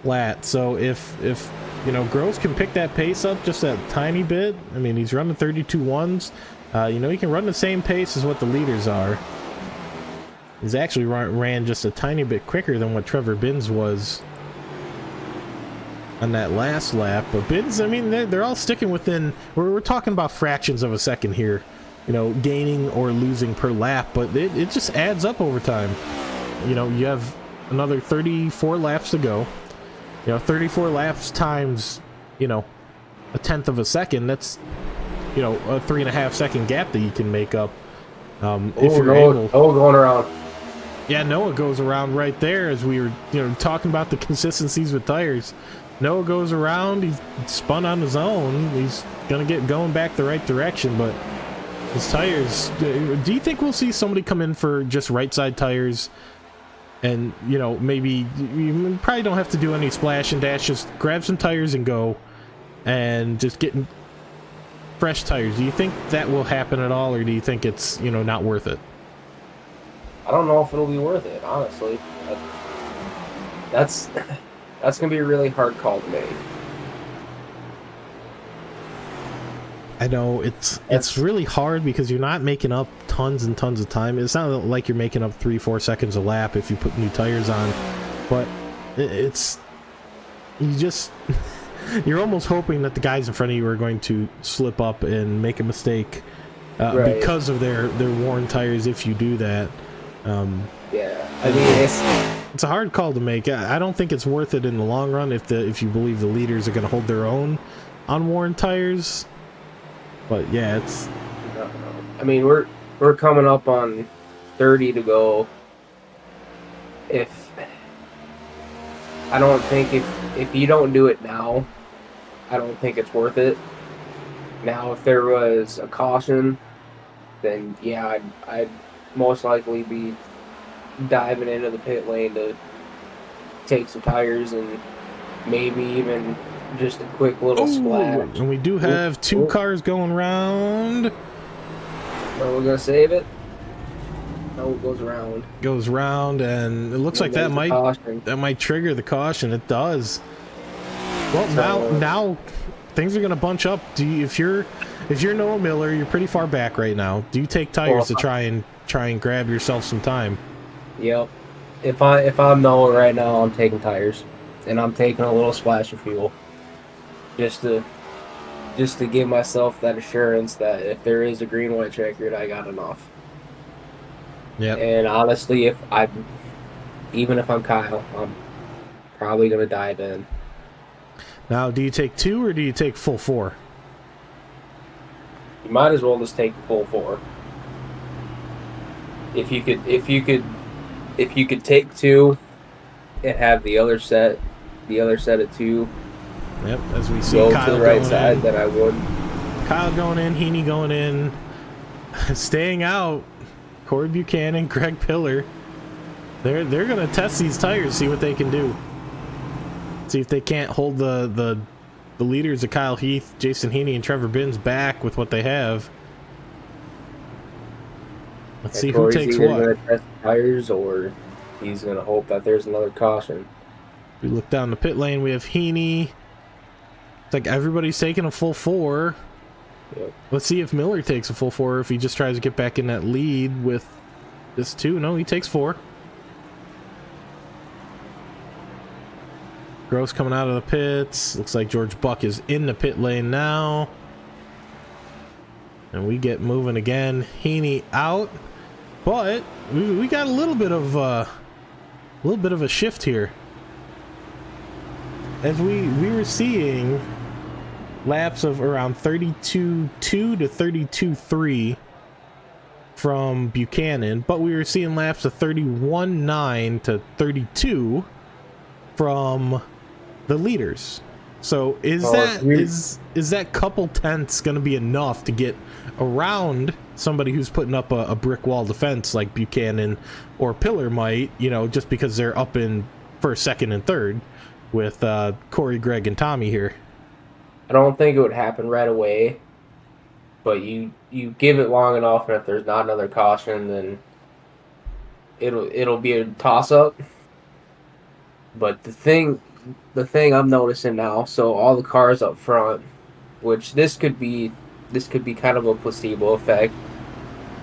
flat. So if you know, Gross can pick that pace up just a tiny bit. I mean, he's running 32.1s. You know, he can run the same pace as what the leaders are. He's actually ran just a tiny bit quicker than what Trevor Binns was on that last lap. But Binns, I mean, they're all sticking within, we're talking about fractions of a second here, you know, gaining or losing per lap, but it just adds up over time. You know, you have another 34 laps to go. You know, 34 laps times, you know, a tenth of a second, that's, you know, a 3.5 second gap that you can make up. If you're able. Oh, going around. Yeah, Noah goes around right there as we were, you know, talking about the consistencies with tires. Noah goes around, he's spun on his own, he's gonna get going back the right direction, but his tires, do you think we'll see somebody come in for just right side tires and, you know, maybe you probably don't have to do any splash and dash, just grab some tires and go and just get fresh tires? Do you think that will happen at all, or do you think it's, you know, not worth it? I don't know if it'll be worth it, honestly. That's gonna be a really hard call to make. I know it's really hard because you're not making up tons and tons of time. It's not like you're making up 3-4 seconds a lap if you put new tires on, but it's, you just you're almost hoping that the guys in front of you are going to slip up and make a mistake Right. because of their worn tires. If you do that, Yeah, I mean, it's a hard call to make. I don't think it's worth it in the long run if you believe the leaders are going to hold their own on worn tires. But yeah, it's. I mean, we're coming up on 30 to go. I don't think if you don't do it now, I don't think it's worth it. Now, if there was a caution, then yeah, I'd most likely be diving into the pit lane to take some tires and maybe even just a quick little splash. And we do have two cars going round. No, we're gonna save it. No, it goes around. Goes round, and it looks like that might trigger the caution. It does. Well, So, now things are gonna bunch up. If you're Noah Miller, you're pretty far back right now. Do you take tires to try and grab yourself some time? Yep. If I'm Noah right now, I'm taking tires, and I'm taking a little splash of fuel, just to give myself that assurance that if there is a green white checkered, I got enough. Yeah. And honestly, even if I'm Kyle, I'm probably gonna dive in. Now, do you take 2 or do you take full 4? You might as well just take the full 4. If you could take 2 and have the other set of 2 Yep, as we see go Kyle to the right going side, in. then I would. Kyle going in, Heaney going in, staying out. Corey Buchanan, Greg Pillar. They're gonna test these tires, see what they can do. See if they can't hold the leaders of Kyle Heath, Jason Heaney, and Trevor Binns back with what they have. Let's see who takes what. Gonna test the tires, or he's gonna hope that there's another caution. We look down the pit lane. We have Heaney. It's like everybody's taking a full 4. Yep. Let's see if Miller takes a full 4, if he just tries to get back in that lead with this 2. No, he takes 4. Gross coming out of the pits. Looks like George Buck is in the pit lane now. And we get moving again. Heaney out. But we got a little bit of a shift here. As we were seeing laps of around 32.2 to 32.3 from Buchanan, but we were seeing laps of 31.9 to 32 from the leaders. So is that couple tenths going to be enough to get around somebody who's putting up a brick wall defense like Buchanan or Pillar might, you know, just because they're up in first, second, and third with Corey, Greg, and Tommy here? I don't think it would happen right away, but you give it long enough, and if there's not another caution, then it'll be a toss up. But the thing I'm noticing now, so all the cars up front, which this could be kind of a placebo effect,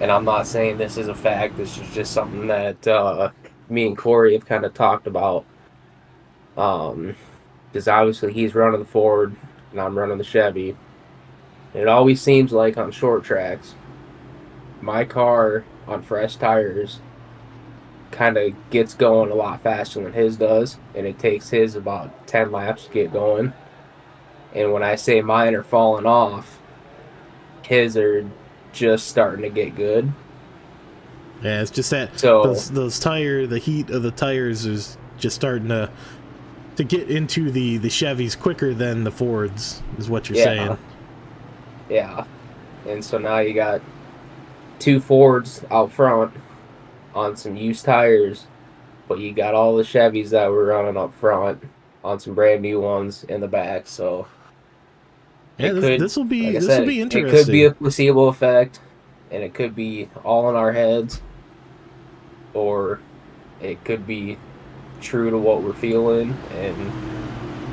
and I'm not saying this is a fact. This is just something that me and Corey have kind of talked about. Because obviously he's running the Ford and I'm running the Chevy. And it always seems like on short tracks, my car on fresh tires kind of gets going a lot faster than his does, and it takes his about 10 laps to get going. And when I say mine are falling off, his are just starting to get good. Yeah, it's just that So the heat of the tires is just starting to get into the Chevys quicker than the Fords, is what you're saying. Yeah. And so now you got 2 Fords out front on some used tires, but you got all the Chevys that were running up front on some brand new ones in the back. So yeah, this will be interesting. It could be a placebo effect, and it could be all in our heads, or it could be true to what we're feeling. And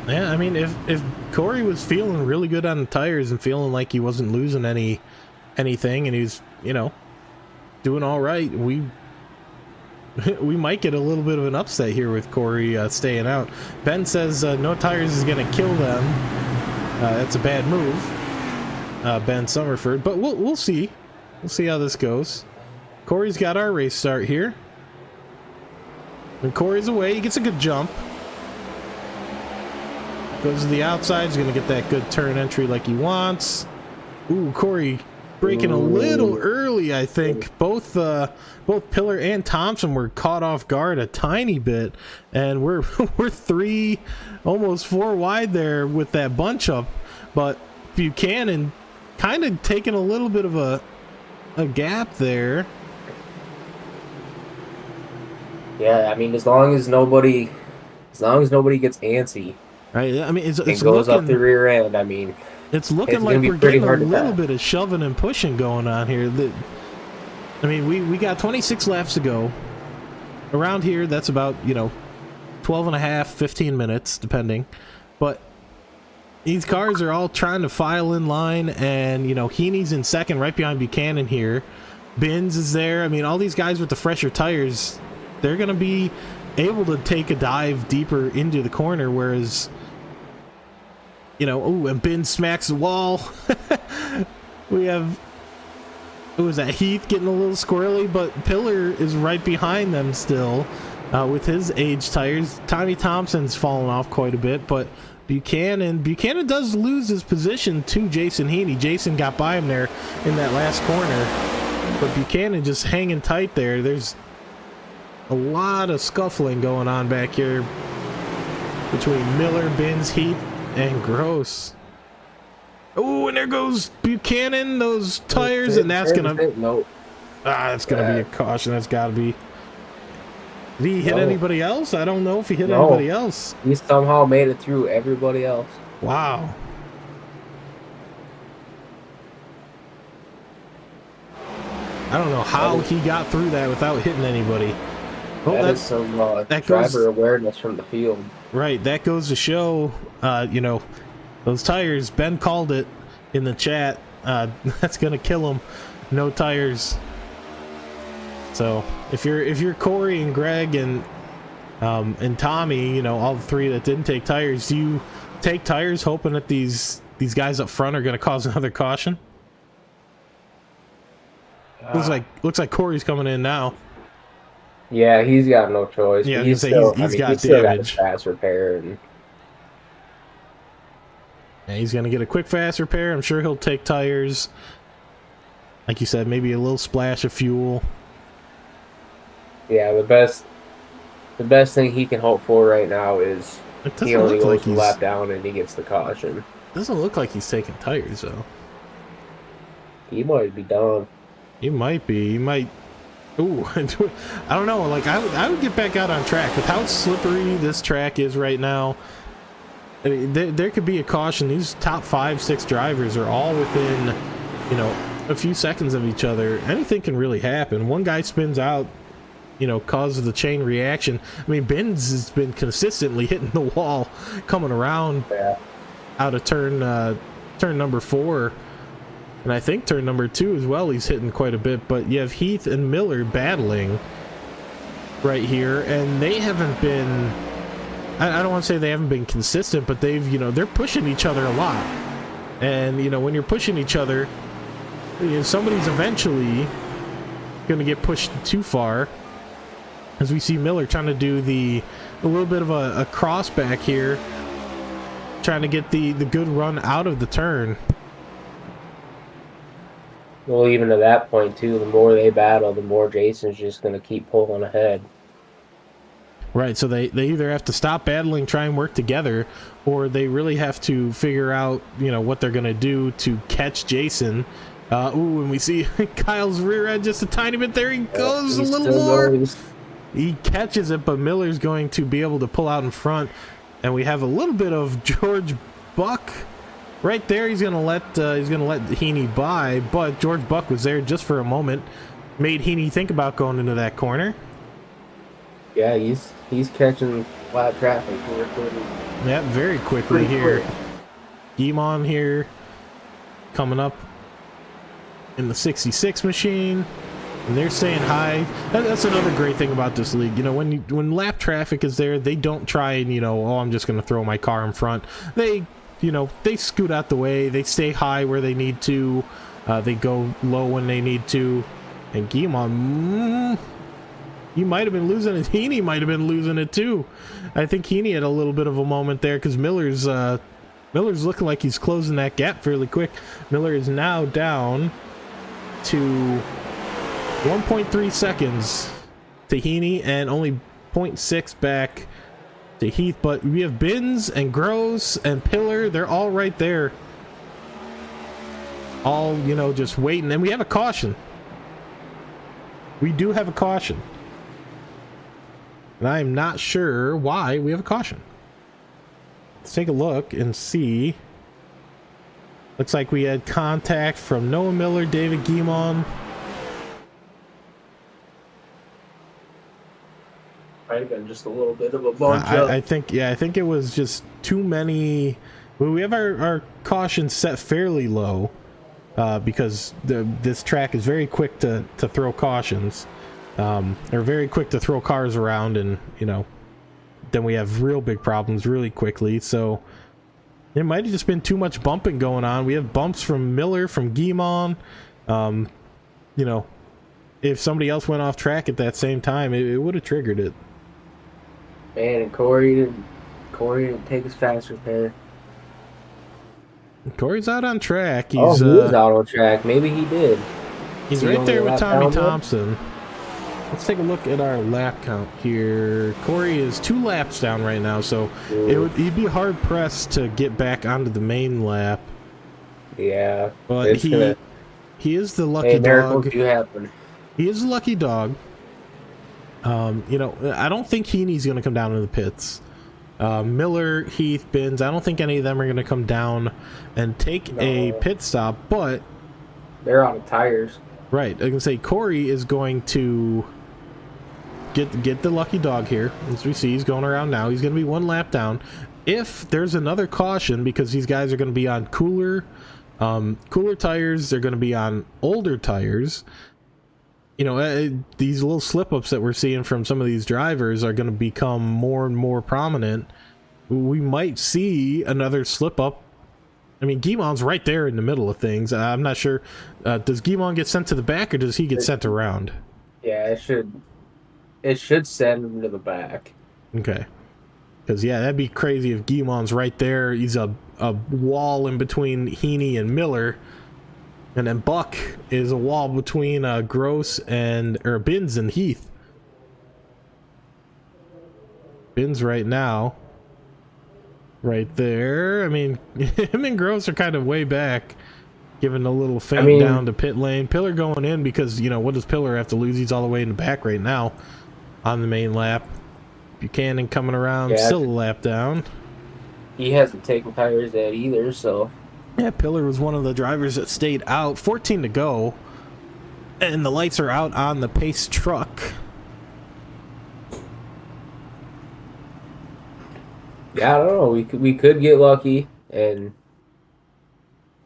yeah, I mean, if Corey was feeling really good on the tires and feeling like he wasn't losing anything, and he's doing all right, we might get a little bit of an upset here with Corey staying out. Ben says no tires is going to kill them. That's a bad move, Ben Summerford. But we'll see. We'll see how this goes. Corey's got our race start here. When Corey's away, he gets a good jump. Goes to the outside. He's going to get that good turn entry like he wants. Ooh, Corey braking a little early, I think. Both Pillar and Thompson were caught off guard a tiny bit, and we're 3, almost 4 wide there with that bunch up. But Buchanan kind of taking a little bit of a gap there. Yeah, I mean, as long as nobody gets antsy, right? I mean, it goes up the rear end. I mean, it's looking like we're getting a little bit of shoving and pushing going on here. I mean, we got 26 laps to go. Around here, that's about 12 and a half, 15 minutes, depending. But these cars are all trying to file in line, and Heaney's in second, right behind Buchanan here. Binns is there. I mean, all these guys with the fresher tires, they're going to be able to take a dive deeper into the corner, whereas, and Ben smacks the wall. We have, who was that, Heath getting a little squirrely, but Pillar is right behind them still with his aged tires. Tommy Thompson's fallen off quite a bit, but Buchanan does lose his position to Jason Heaney. Jason got by him there in that last corner, but Buchanan just hanging tight there. There's a lot of scuffling going on back here between Miller, Binns, Heath, and Gross. Oh, and there goes Buchanan, those tires, and that's gonna be a caution. That's gotta be. Did he hit anybody else? I don't know if he hit anybody else. He somehow made it through everybody else. Wow. I don't know how he got through that without hitting anybody. Oh, that is some driver awareness from the field. Right, that goes to show, those tires, Ben called it in the chat, that's going to kill him. No tires. So, if you're Corey and Greg and Tommy, all the 3 that didn't take tires, do you take tires hoping that these guys up front are going to cause another caution? Looks like Corey's coming in now. Yeah, he's got no choice. Yeah, he's still got damage. Fast repair, and yeah, he's gonna get a quick fast repair. I'm sure he'll take tires. Like you said, maybe a little splash of fuel. Yeah, the best thing he can hope for right now is he only goes a lap down and he gets the caution. Doesn't look like he's taking tires though. He might be done. He might be. He might. Ooh, I don't know. Like I would get back out on track with how slippery this track is right now. I mean, there could be a caution. These top 5, 6 drivers are all within you know, a few seconds of each other, anything can really happen. One guy spins out, you know, causes the chain reaction. I mean, Benz has been consistently hitting the wall coming around out of turn number 4, and I think turn number 2 as well. He's hitting quite a bit, but you have Heath and Miller battling right here, and they haven't been, I don't want to say they haven't been consistent, but they've, you know, they're pushing each other a lot. And, you know, when you're pushing each other, you know, somebody's eventually going to get pushed too far. As we see Miller trying to do a little bit of a cross back here, trying to get the good run out of the turn. Well, even to that point, too, the more they battle, the more Jason's just going to keep pulling ahead. Right, so they either have to stop battling, try and work together, or they really have to figure out, you know, what they're going to do to catch Jason. Ooh, and we see Kyle's rear end just a tiny bit there. He goes a little more. He catches it, but Miller's going to be able to pull out in front. And we have a little bit of George Buck right there. He's going to let Heaney by, but George Buck was there just for a moment. Made Heaney think about going into that corner. Yeah, he's catching flat traffic very quickly. Yeah, very quickly here. Guimon here coming up in the 66 machine, and they're staying high. That's another great thing about this league. You know, when lap traffic is there, they don't try and, you know, oh, I'm just going to throw my car in front. They, you know, they scoot out the way. They stay high where they need to. They go low when they need to. And Guimon, he might have been losing it. Heaney might have been losing it too. I think Heaney had a little bit of a moment there because Miller's looking like he's closing that gap fairly quick. Miller is now down to 1.3 seconds to Heaney and only 0.6 back to Heath. But we have Bins and Gross and Pillar. They're all right there. All, you know, just waiting. And we have a caution. We do have a caution. And I am not sure why we have a caution. Let's take a look and see. Looks like we had contact from Noah Miller, David Guimon. Might have been just a little bit of a bunch up. I think it was just too many. Well, we have our caution set fairly low because this track is very quick to throw cautions. They're very quick to throw cars around, and, you know, then we have real big problems really quickly. So there might have just been too much bumping going on. We have bumps from Miller, from Guimon. You know, if somebody else went off track at that same time, it would have triggered it. Man, and Corey didn't take his fast repair. Corey's out on track. He was out on track. Maybe he did. He's right there with Tommy Thompson. Let's take a look at our lap count here. Corey is 2 laps down right now, so he'd be hard pressed to get back onto the main lap. Yeah, but he is the lucky dog. He is the lucky dog. You know, I don't think Heaney's going to come down to the pits. Miller, Heath, Bins, I don't think any of them are going to come down and take a pit stop, but they're out of tires. Right, I can say Corey is going to get the lucky dog here. As we see, he's going around now. He's going to be 1 lap down. If there's another caution, because these guys are going to be on cooler tires, they're going to be on older tires. You know, these little slip-ups that we're seeing from some of these drivers are going to become more and more prominent. We might see another slip-up. I mean, Guimon's right there in the middle of things. I'm not sure. Does Guimon get sent to the back, or does he get sent around? Yeah, it should send him to the back. Okay. Because, yeah, that'd be crazy if Guimon's right there. He's a wall in between Heaney and Miller. And then Buck is a wall between Gross or Bins and Heath. Bins right now. Right there. I mean, him and Gross are kind of way back, giving a little feint down to pit lane. Pillar going in because, you know, what does Pillar have to lose? He's all the way in the back right now on the main lap. Buchanan coming around, still a lap down. He hasn't taken tires yet either, so. Yeah, Pillar was one of the drivers that stayed out. 14 to go. And the lights are out on the pace truck. Yeah, I don't know. We could get lucky and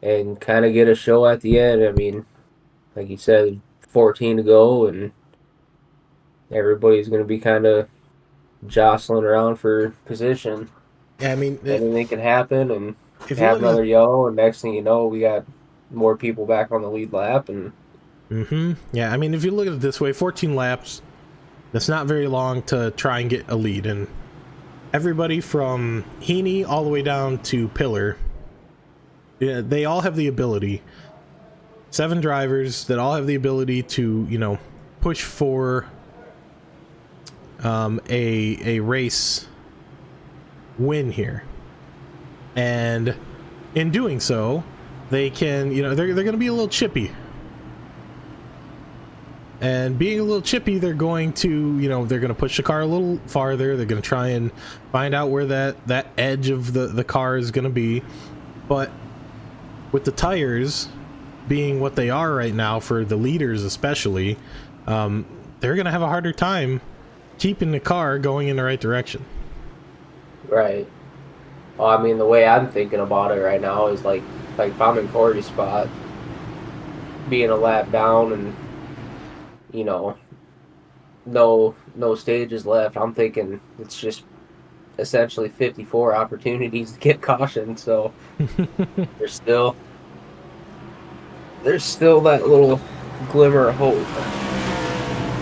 kind of get a show at the end. I mean, like you said, 14 to go, and everybody's going to be kind of jostling around for position. Yeah, I mean, anything can happen, and if you have look at, another yellow, and next thing you know, we got more people back on the lead lap, and yeah, I mean, if you look at it this way, 14 laps, that's not very long to try and get a lead, and everybody from Heaney all the way down to Pillar, yeah, they all have the ability. 7 drivers that all have the ability to, you know, push for a race win here, and in doing so, they can, you know, they're going to be a little chippy. And being a little chippy, they're going to, you know, they're going to push the car a little farther. They're going to try and find out where that edge of the car is going to be. But with the tires being what they are right now, for the leaders especially, they're going to have a harder time keeping the car going in the right direction. right. Well, I mean, the way I'm thinking about it right now is like if I'm in Corey's spot, being a lap down, and you know, no stages left. I'm thinking it's just essentially 54 opportunities to get caution. So there's still that little glimmer of hope.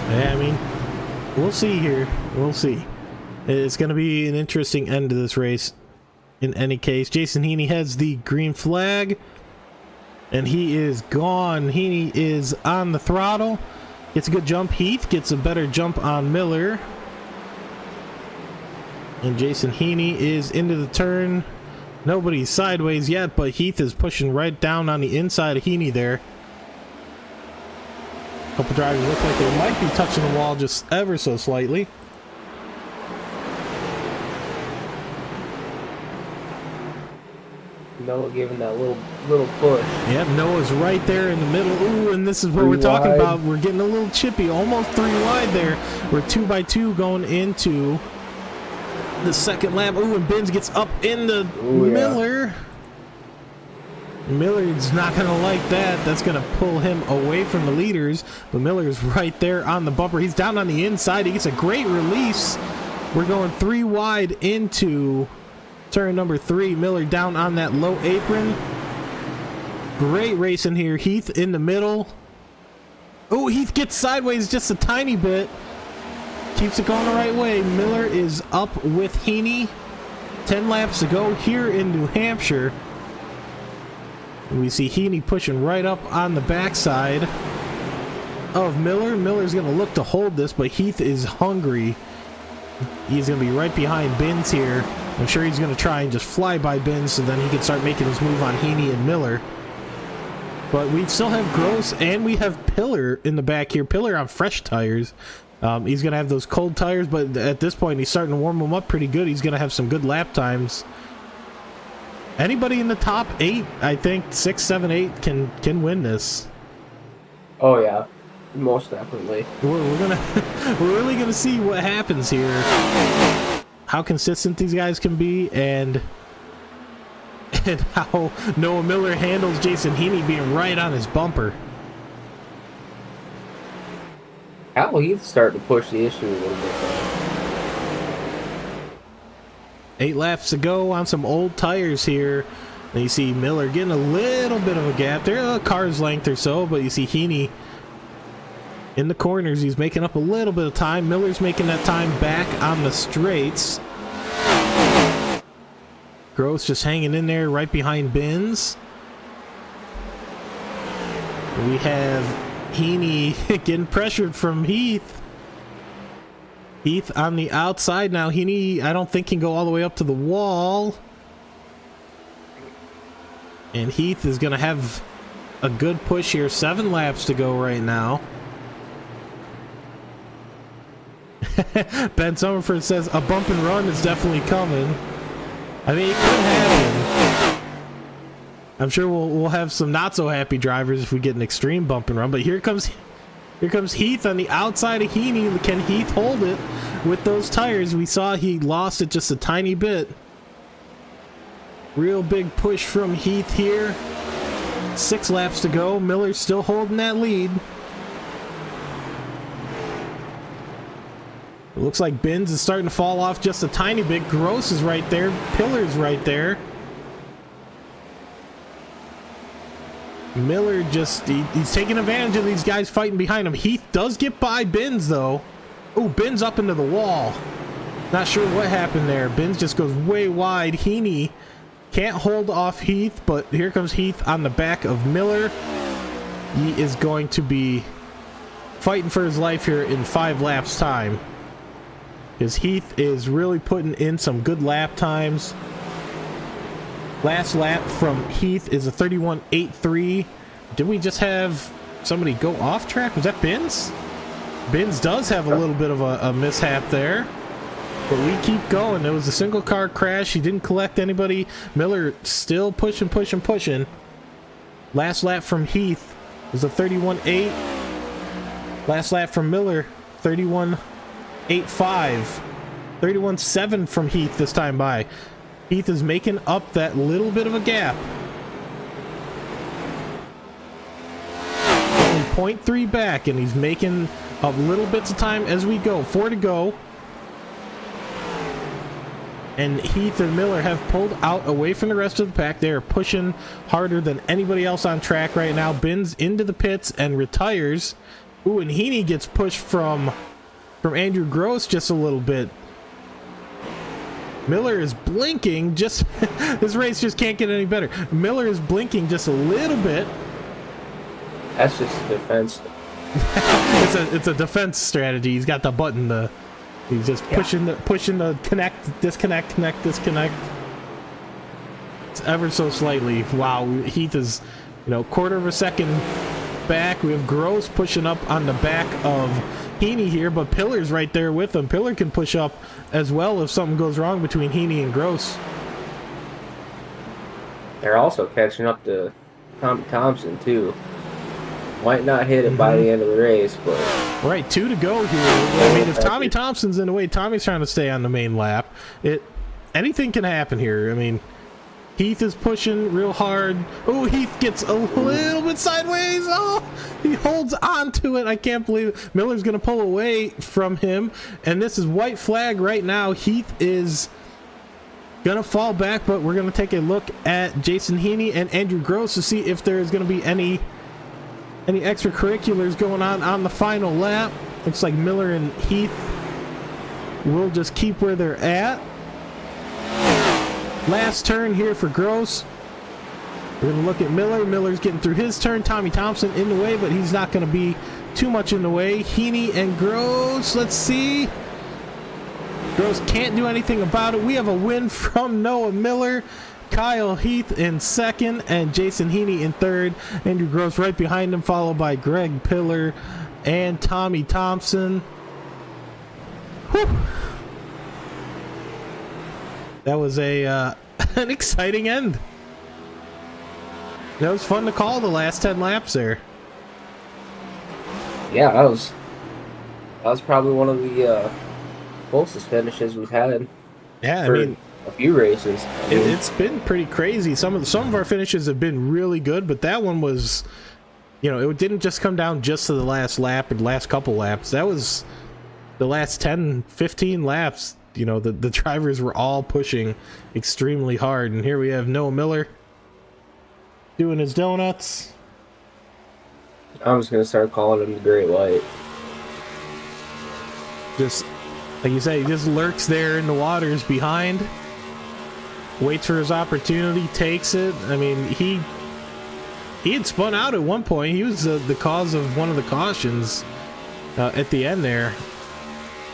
Yeah, I mean, we'll see here. We'll see. It's going to be an interesting end to this race. In any case, Jason Heaney has the green flag, and he is gone. Heaney is on the throttle. Gets a good jump. Heath gets a better jump on Miller. And Jason Heaney is into the turn. Nobody's sideways yet, but Heath is pushing right down on the inside of Heaney there. A couple drivers look like they might be touching the wall just ever so slightly. Noah giving that little push. Yep, Noah's right there in the middle. Ooh, and this is what we're talking about. We're getting a little chippy, almost 3 wide there. We're 2x2 going into the second lap. Ooh, and Benz gets up into Miller. Yeah. Miller's not going to like that. That's going to pull him away from the leaders. But Miller's right there on the bumper. He's down on the inside. He gets a great release. We're going 3 wide into turn number 3. Miller down on that low apron. Great race in here. Heath in the middle. Oh, Heath gets sideways just a tiny bit. Keeps it going the right way. Miller is up with Heaney. 10 laps to go here in New Hampshire. We see Heaney pushing right up on the backside of Miller. Miller's going to look to hold this, but Heath is hungry. He's going to be right behind Benz here. I'm sure he's going to try and just fly by Benz so then he can start making his move on Heaney and Miller. But we still have Gross and we have Pillar in the back here. Pillar on fresh tires. He's going to have those cold tires, but at this point he's starting to warm them up pretty good. He's going to have some good lap times. Anybody in the top 8, I think 6, 7, 8 can win this. Oh yeah, most definitely. We're really gonna see what happens here. How consistent these guys can be, and how Noah Miller handles Jason Heaney being right on his bumper. How he's starting to push the issue a little bit. 8 laps to go on some old tires here. And you see Miller getting a little bit of a gap. They're a car's length or so, but you see Heaney in the corners. He's making up a little bit of time. Miller's making that time back on the straights. Gross just hanging in there right behind Benz. We have Heaney getting pressured from Heath. Heath on the outside now. Heaney, I don't think, can go all the way up to the wall. And Heath is going to have a good push here. 7 laps to go right now. Ben Summerford says a bump and run is definitely coming. I mean, it could happen. I'm sure we'll have some not so happy drivers if we get an extreme bump and run. But here comes Heath on the outside of Heaney. Can Heath hold it with those tires? We saw he lost it just a tiny bit. Real big push from Heath here. 6 laps to go. Miller's still holding that lead. It looks like Benz is starting to fall off just a tiny bit. Gross is right there. Pillar's right there. Miller just, he's taking advantage of these guys fighting behind him. Heath does get by Benz, though. Oh, Benz up into the wall. Not sure what happened there. Benz just goes way wide. Heaney can't hold off Heath, but here comes Heath on the back of Miller. He is going to be fighting for his life here in 5 laps time, because Heath is really putting in some good lap times. Last lap from Heath is a 31.83. Did we just have somebody go off track? Was that Benz? Benz does have a little bit of a mishap there, but we keep going. It was a single car crash. He didn't collect anybody. Miller still pushing. Last lap from Heath was a 31.8. Last lap from Miller, 31.85. 31.7 from Heath this time by. Heath is making up that little bit of a gap. Only 0.3 back, and he's making up little bits of time as we go. 4 to go. And Heath and Miller have pulled out away from the rest of the pack. They are pushing harder than anybody else on track right now. Benz into the pits and retires. Ooh, and Heaney gets pushed from Andrew Gross just a little bit. Miller is blinking just this race just can't get any better. Miller is blinking just a little bit. That's just defense. It's a defense strategy. He's got the button to, he's just pushing the connect, disconnect, connect, disconnect. It's ever so slightly. Wow, Heath is, quarter of a second back. We have Gross pushing up on the back of Heaney here, but Pillar's right there with him. Pillar can push up as well if something goes wrong between Heaney and Gross. They're also catching up to Tommy Thompson too. Might not hit it by the end of the race, but right, 2 to go here. I mean, if Tommy Thompson's in the way, Tommy's trying to stay on the main lap. Anything can happen here. I mean, Heath is pushing real hard. Oh, Heath gets a little bit sideways. Oh, he holds on to it. I can't believe it. Miller's going to pull away from him. And this is white flag right now. Heath is going to fall back, but we're going to take a look at Jason Heaney and Andrew Gross to see if there is going to be any extracurriculars going on the final lap. Looks like Miller and Heath will just keep where they're at. Last turn here for Gross. We're going to look at Miller. Miller's getting through his turn. Tommy Thompson in the way, but he's not going to be too much in the way. Heaney and Gross, let's see. Gross can't do anything about it. We have a win from Noah Miller. Kyle Heath in second, and Jason Heaney in third. Andrew Gross right behind him, followed by Greg Pillar and Tommy Thompson. Whew. That was an exciting end. That was fun to call the last 10 laps there. Yeah, that was probably one of the closest finishes we've had. Yeah, I mean, a few races. It's been pretty crazy. Some of our finishes have been really good, but that one was, it didn't just come down just to the last lap or the last couple laps. That was the last 10, 15 laps. The drivers were all pushing extremely hard, and here we have Noah Miller doing his donuts. I'm just gonna start calling him the Great White. Just like you say, he just lurks there in the waters behind, waits for his opportunity, takes it. I mean, he had spun out at one point. He was the cause of one of the cautions at the end there.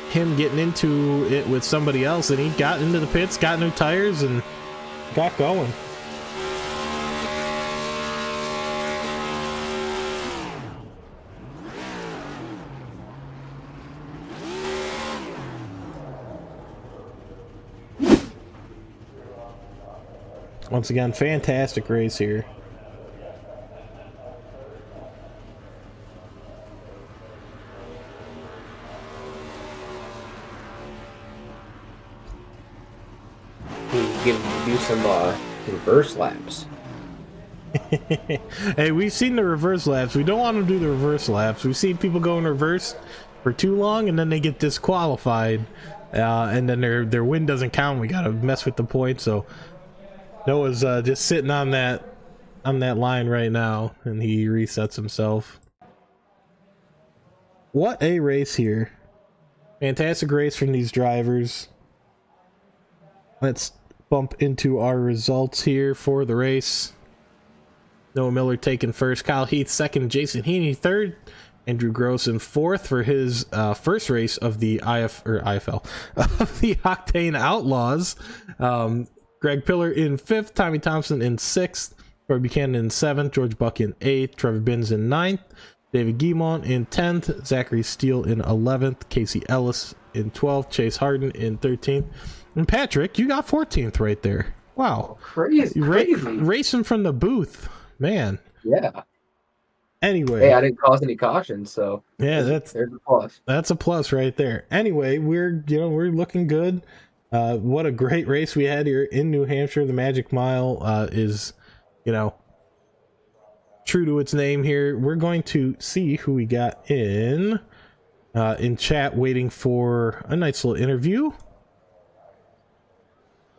Him getting into it with somebody else, and he got into the pits, got new tires, and got going. Once again, fantastic race here. do some reverse laps. Hey, we've seen the reverse laps. We don't want to do the reverse laps. We've seen people go in reverse for too long, and then they get disqualified, and then their win doesn't count. We gotta mess with the points. So Noah's just sitting on that line right now, and he resets himself. What a race here! Fantastic race from these drivers. Let's bump into our results here for the race. Noah Miller taking first, Kyle Heath second, Jason Heaney third, Andrew Gross in fourth for his first race of the IFL of the Octane Outlaws. Greg Pillar in fifth, Tommy Thompson in sixth, Troy Buchanan in seventh, George Buck in eighth, Trevor Binns in ninth, David Guimont in 10th, Zachary Steele in 11th, Casey Ellis in 12th, Chase Harden in 13th, and Patrick, you got 14th right there. Wow. Crazy. Racing from the booth, man. Yeah. Anyway. Hey, I didn't cause any caution, so yeah, there's a plus. That's a plus right there. Anyway, we're looking good. What a great race we had here in New Hampshire. The Magic Mile is, true to its name here. We're going to see who we got in chat waiting for a nice little interview.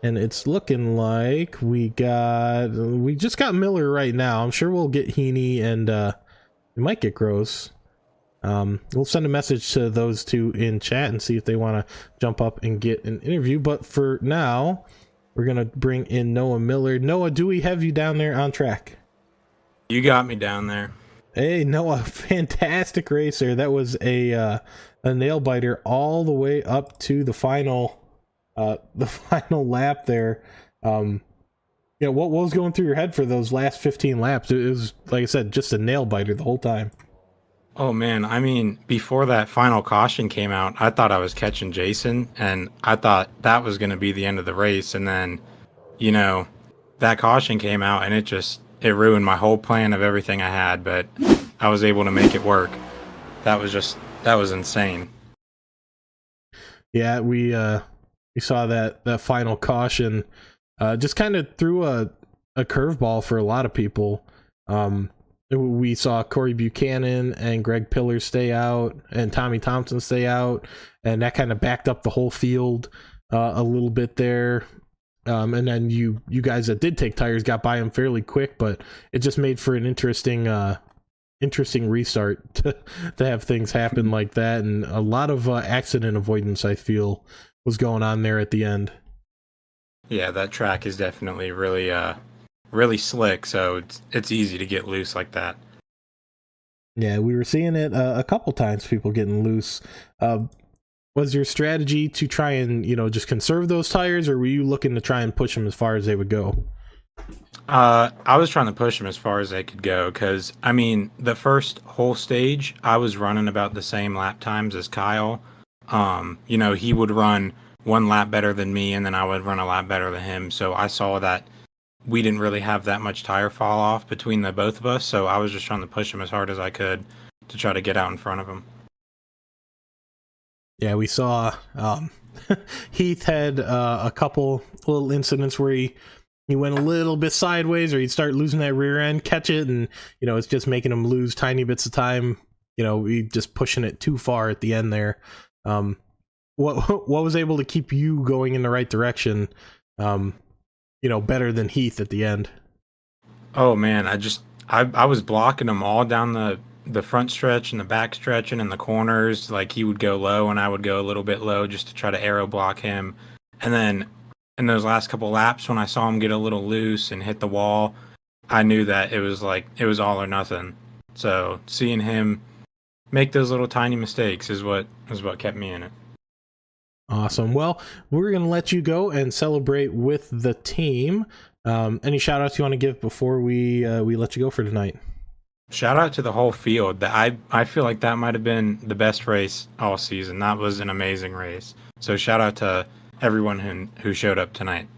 And it's looking like we just got Miller right now. I'm sure we'll get Heaney and we might get Gross. We'll send a message to those two in chat and see if they want to jump up and get an interview. But for now, we're going to bring in Noah Miller. Noah, do we have you down there on track? You got me down there. Hey, Noah, fantastic racer. That was a nail biter all the way up to the final lap there. What was going through your head for those last 15 laps? It was, like I said, just a nail biter the whole time. Oh man, I mean, before that final caution came out, I thought I was catching Jason, and I thought that was going to be the end of the race. And then, that caution came out, and it ruined my whole plan of everything I had, but I was able to make it work. That was insane. Yeah, we saw that final caution just kind of threw a curveball for a lot of people. We saw Corey Buchanan and Greg Pillar stay out and Tommy Thompson stay out, and that kind of backed up the whole field a little bit there. And then you guys that did take tires got by him fairly quick, but it just made for an interesting restart to have things happen like that, and a lot of accident avoidance I feel was going on there at the end. Yeah, that track is definitely really slick, so it's easy to get loose like that. Yeah, we were seeing it a couple times, people getting loose. Was your strategy to try and just conserve those tires, or were you looking to try and push them as far as they would go? I was trying to push them as far as they could go, because I mean, the first whole stage I was running about the same lap times as Kyle. He would run one lap better than me, and then I would run a lap better than him. So I saw that we didn't really have that much tire fall off between the both of us. So I was just trying to push him as hard as I could to try to get out in front of him. Yeah, we saw Heath had a couple little incidents where he went a little bit sideways, or he'd start losing that rear end, catch it, and it's just making him lose tiny bits of time. We just pushing it too far at the end there. What was able to keep you going in the right direction, better than Heath at the end? Oh man, I was blocking him all down the front stretch and the back stretch and in the corners. Like, he would go low and I would go a little bit low just to try to aero block him. And then in those last couple laps, when I saw him get a little loose and hit the wall, I knew that it was all or nothing. So seeing him make those little tiny mistakes is what kept me in it. Awesome. Well, we're going to let you go and celebrate with the team. Any shout outs you want to give before we let you go for tonight? Shout out to the whole field. I feel like that might have been the best race all season. That was an amazing race. So shout out to everyone who showed up tonight.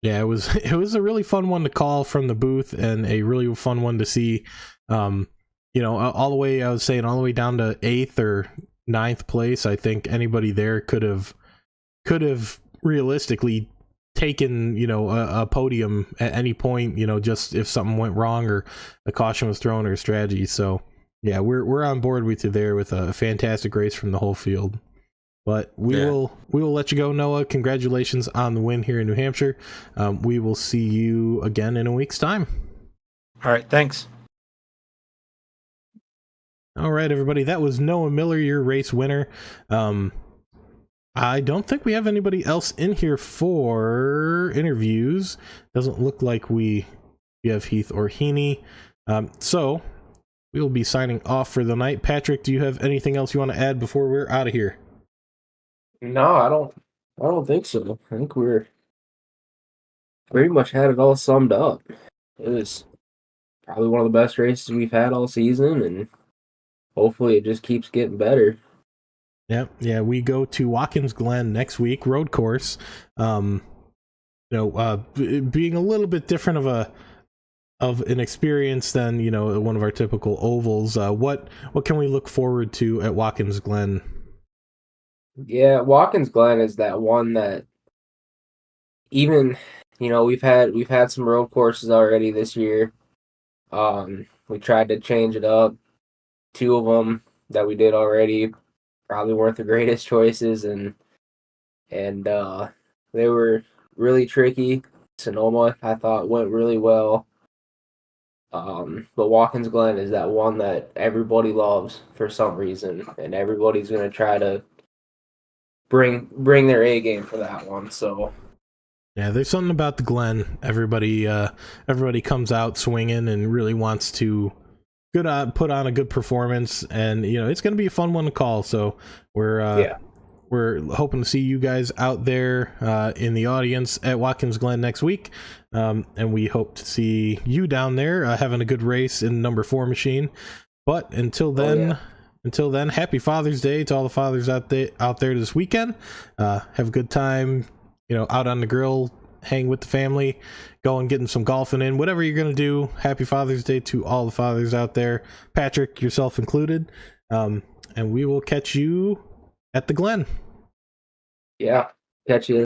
Yeah, it was a really fun one to call from the booth, and a really fun one to see. All the way, I was saying, all the way down to 8th or 9th place. I think anybody there could have realistically taken, you know, a podium at any point, you know, just if something went wrong or a caution was thrown or a strategy. So yeah, we're on board with you there with a fantastic race from the whole field. But we will let you go, Noah. Congratulations on the win here in New Hampshire. We will see you again in a week's time. All right, thanks. All right, everybody. That was Noah Miller, your race winner. I don't think we have anybody else in here for interviews. Doesn't look like we have Heath or Heaney. So we will be signing off for the night. Patrick, do you have anything else you want to add before we're out of here? No, I don't think so. I think we're pretty much had it all summed up. It was probably one of the best races we've had all season, and hopefully it just keeps getting better. Yeah, we go to Watkins Glen next week, road course. Being a little bit different of an experience than, you know, one of our typical ovals. What can we look forward to at Watkins Glen? Yeah, Watkins Glen is that one that even, you know, we've had some road courses already this year. We tried to change it up. 2 of them that we did already probably weren't the greatest choices, and they were really tricky. Sonoma, I thought, went really well. But Watkins Glen is that one that everybody loves for some reason, and everybody's gonna try to bring their A game for that one. So yeah, there's something about the Glen. Everybody comes out swinging and really wants to put on a good performance, and you know it's going to be a fun one to call. So we're hoping to see you guys out there in the audience at Watkins Glen next week, and we hope to see you down there having a good race in number 4 machine. But until then, happy Father's Day to all the fathers out there this weekend. Have a good time, you know, out on the grill, hang with the family, go and getting some golfing in, whatever you're going to do. Happy Father's Day to all the fathers out there, Patrick, yourself included. And we will catch you at the Glen. yeah, catch you